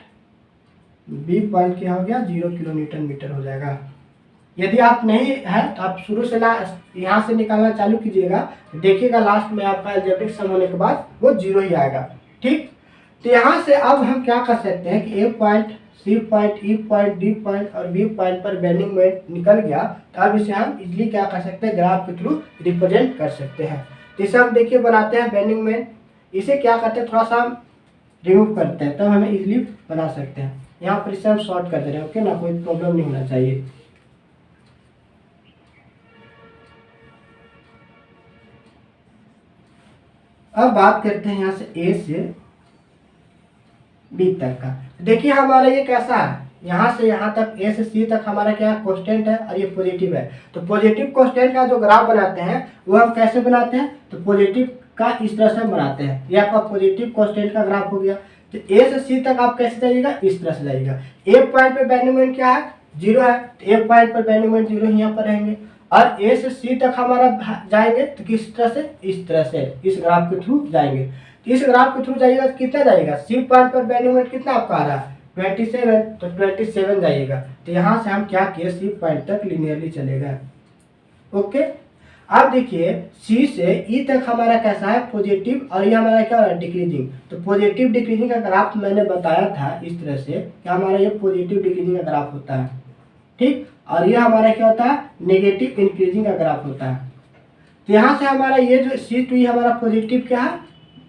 B point क्या हो गया 0 किलो न्यूटन मीटर हो जाएगा। यदि आप नहीं है तो आप शुरू से यहाँ से निकालना चालू कीजिएगा, देखिएगा लास्ट में आपका अलजेब्रिक सम होने के बाद वो 0 ही आएगा। ठीक, तो यहाँ से अब हम क्या कर सकते हैं कि A point, C point, E point, D point और बी पॉइंट पर बेंडिंग मोमेंट निकल गया, तो अब इसे हम इजीली क्या कर सकते हैं, ग्राफ के थ्रू रिप्रेजेंट कर सकते हैं। तो इसे हम देखिए बनाते हैं बेंडिंग मोमेंट, इसे क्या करते हैं, थोड़ा सा हम रिमूव करते हैं, तब हमें इजीली बना सकते हैं। यहाँ पर इसे हम शॉर्ट कर दे रहे हैं, ओके ना, कोई प्रॉब्लम नहीं होना चाहिए। अब बात करते हैं यहाँ से ए से बी तक का। देखिए हमारा ये कैसा है, यहाँ से यहाँ तक ए से सी तक हमारा क्या है, कांस्टेंट है और ये पॉजिटिव है। तो पॉजिटिव कांस्टेंट का जो ग्राफ बनाते हैं वो हम कैसे बनाते हैं, तो पॉजिटिव का इस तरह से हम बनाते हैं। ये आपका पॉजिटिव कांस्टेंट का ग्राफ हो गया। तो ए से सी तक आप कैसे जाइएगा, इस तरह से जाइएगा। ए पॉइंट पे बेंडिंग मोमेंट क्या है, 0 है, तो ए पॉइंट पर बेंडिंग मोमेंट 0 यहाँ पर रहेंगे। और ए से सी तक हमारा जाएंगे तो किस तरह से, इस तरह से इस ग्राफ के थ्रू जाएंगे। तो इस ग्राफ के थ्रू जाइएगा तो कितना जाएगा, सी पॉइंट पर बेंडिंग मोमेंट कितना आपका आ रहा है 27, तो 27 जाइएगा। तो यहाँ से हम क्या किए, सी पॉइंट तक लिनियरली चलेगा। ओके, अब देखिए सी से ई तक हमारा कैसा है, पॉजिटिव, और ये हमारा क्या हो रहा है, डिक्रीजिंग। तो पॉजिटिव डिक्रीजिंग का ग्राफ मैंने बताया था इस तरह से कि हमारा ये पॉजिटिव डिक्रीजिंग का ग्राफ होता है। ठीक, और ये हमारा क्या होता है, नेगेटिव इंक्रीजिंग का ग्राफ होता है। तो यहाँ से हमारा ये जो सी टू ई हमारा पॉजिटिव क्या है,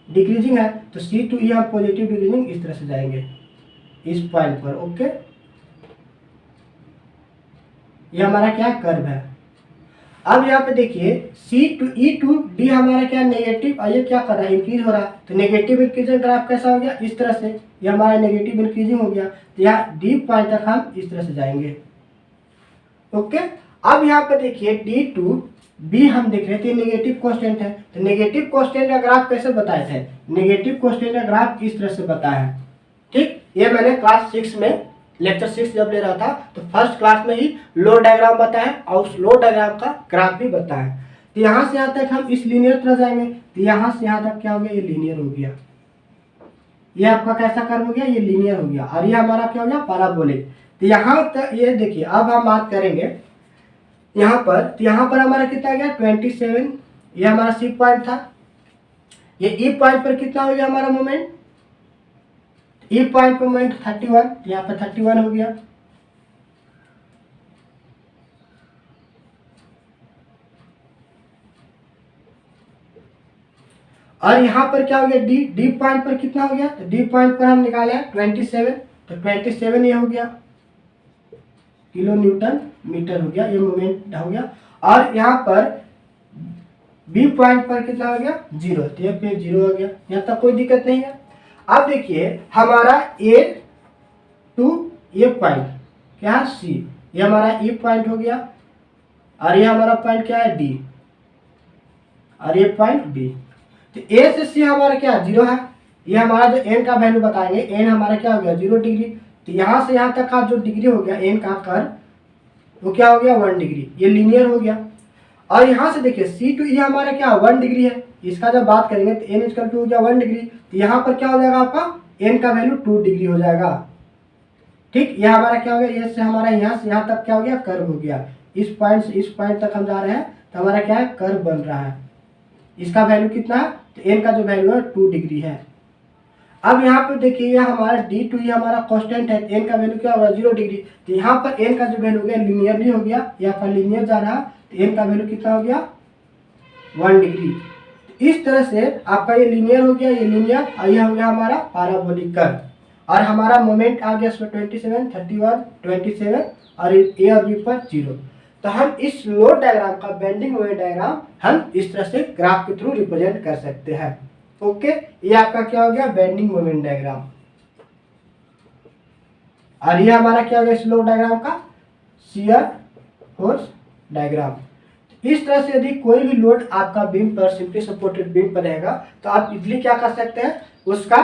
डिक्रीजिंग है, तो सी टू ई हम पॉजिटिव डिक्रीजिंग इस तरह से जाएंगे इस पॉइंट पर। ओके, ये हमारा क्या कर्व है। अब यहाँ पे देखिए सी टू ई टू डी हमारा क्या नेगेटिव, और ये क्या कर रहा है, इंक्रीज हो रहा है। तो नेगेटिव इंक्रीजिंग ग्राफ कैसा हो गया, इस तरह से, ये हमारा नेगेटिव इंक्रीजिंग हो गया। तो यहाँ डी पॉइंट तक हम इस तरह से जाएंगे। ओके, अब यहाँ पे देखिए डी टू बी हम देख रहे थे नेगेटिव कांस्टेंट है। तो नेगेटिव कांस्टेंट का ग्राफ कैसे बताए थे, नेगेटिव कांस्टेंट का ग्राफ इस तरह से बताया है। ठीक, ये मैंने क्लास 6 में लेक्चर 6 जब ले रहा था तो फर्स्ट क्लास में ही लो डायग्राम बताया और उस लो डायग्राम का ग्राफ भी बताया। तो यहाँ से यहाँ तक हम इस लीनियर तरह जाएंगे, तो यहाँ से यहाँ तक क्या हो गया, ये लीनियर हो गया। ये आपका कैसा कर्व हो गया, ये लीनियर हो गया, और ये हमारा क्या हो गया, पैराबोलिक। तो यहाँ तक ये देखिए, अब हम बात करेंगे यहाँ पर, तो यहाँ पर हमारा कितना आ गया 27, ये हमारा सी पॉइंट था। ये ई पॉइंट पर कितना हो गया हमारा मोमेंट, ई पॉइंट पर मोमेंट 31, यहाँ पर 31 हो गया। और यहाँ पर क्या हो गया, डी डी पॉइंट पर कितना हो गया, तो डी पॉइंट पर हम निकाले 27, तो 27 ये हो गया किलो न्यूटन मीटर हो गया, ये मोमेंट हो गया। और यहाँ पर बी पॉइंट पर कितना हो गया 0, तो ये पे 0 हो गया, यहाँ तक कोई दिक्कत नहीं है। अब देखिए हमारा ए टू ए पॉइंट क्या है सी, ये हमारा ई पॉइंट हो गया, और ये हमारा पॉइंट क्या है डी, और ये पॉइंट बी। तो ए से सी हमारा क्या 0 है, ये हमारा जो एन का वैल्यू बताएंगे, एन हमारा क्या हो गया 0 डिग्री। तो यहाँ से यहाँ तक का जो डिग्री हो गया एन का कर्व वो क्या हो गया 1 डिग्री, ये लीनियर हो गया। और यहाँ से देखिए सी टू ई हमारा क्या 1 डिग्री है, इसका जब बात करेंगे तो एन इक्वल टू हो गया 1 डिग्री। तो यहाँ पर क्या हो जाएगा आपका एन का वैल्यू 2 डिग्री हो जाएगा। ठीक, यह हमारा क्या हो गया, ये से हमारा यहाँ से यहाँ तक क्या हो गया कर्व हो गया, इस पॉइंट से इस पॉइंट तक हम जा रहे हैं, तो हमारा क्या है कर्व बन रहा है। इसका वैल्यू कितना है, तो एन का जो वैल्यू है 2 डिग्री है। अब यहाँ पे देखिए ये हमारा डी टू ये हमारा कांस्टेंट है, एन का वैल्यू क्या होगा 0 डिग्री। तो यहाँ पर एन का जो वैल्यू हो गया लीनियरली हो गया, यहाँ पर लीनियर जा रहा, तो एन का वैल्यू कितना हो गया 1 डिग्री। इस तरह से आपका ये लीनियर हो गया, ये लीनियर, और यह हो गया हमारा पैराबोलिक कर्व। और हमारा मोमेंट आ गया इसमें 27, 31, 27, और ए और बी पर 0। तो हम इस लोड डायग्राम का बेंडिंग मोमेंट डायग्राम हम इस तरह से ग्राफ के थ्रू रिप्रेजेंट कर सकते हैं। ओके, ये आपका क्या हो गया बेंडिंग मोमेंट डायग्राम। और ये हमारा क्या हो गया इस लोड डायग्राम का शियर फोर्स डायग्राम। इस तरह से यदि कोई भी लोड आपका बीम पर सिंपली सपोर्टेड बीम पर रहेगा तो आप इजीली क्या कर सकते हैं, उसका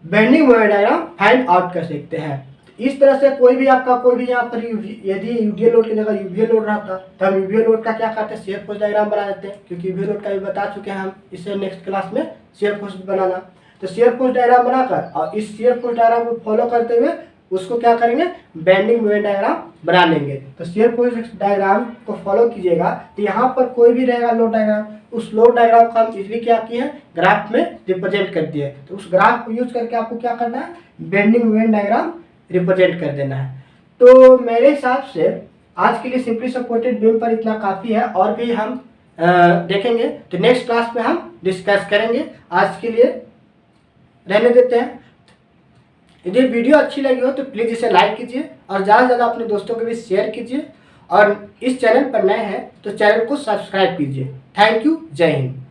bending moment diagram find out कर सकते हैं। इस तरह से कोई भी आपका कोई भी यहाँ पर यदि यूवीएल लोड की जगह यूवीएल लोड रहता तो हम यूवीएल लोड का क्या करते हैं शियर फोर्स डायग्राम बना देते हैं, क्योंकि यूवीएल लोड का भी बता चुके हैं हम इससे नेक्स्ट क्लास में शियर फोर्स बनाना। तो शेयर फोर्स डायग्राम बनाकर और इस शेयर फोर्स डायग्राम को फॉलो करते हुए उसको क्या करेंगे, बेंडिंग मोमेंट डायग्राम बना लेंगे। तो शेयर फोर्स डायग्राम को फॉलो कीजिएगा तो यहाँ पर कोई भी रहेगा लोड डायग्राम, उस लोड डायग्राम को हम इजली क्या किए हैं, ग्राफ में रिप्रेजेंट कर दिए। तो उस ग्राफ को यूज करके आपको क्या करना है, बेंडिंग मोमेंट डायग्राम रिप्रेजेंट कर देना है। तो मेरे हिसाब से आज के लिए सिंपली सपोर्टेड बीम पर इतना काफ़ी है, और भी हम देखेंगे तो नेक्स्ट क्लास में हम डिस्कस करेंगे। आज के लिए रहने देते हैं। यदि वीडियो अच्छी लगी हो तो प्लीज़ इसे लाइक कीजिए और ज़्यादा से ज़्यादा अपने दोस्तों के बीच शेयर कीजिए, और इस चैनल पर नए हैं तो चैनल को सब्सक्राइब कीजिए। थैंक यू, जय हिंद।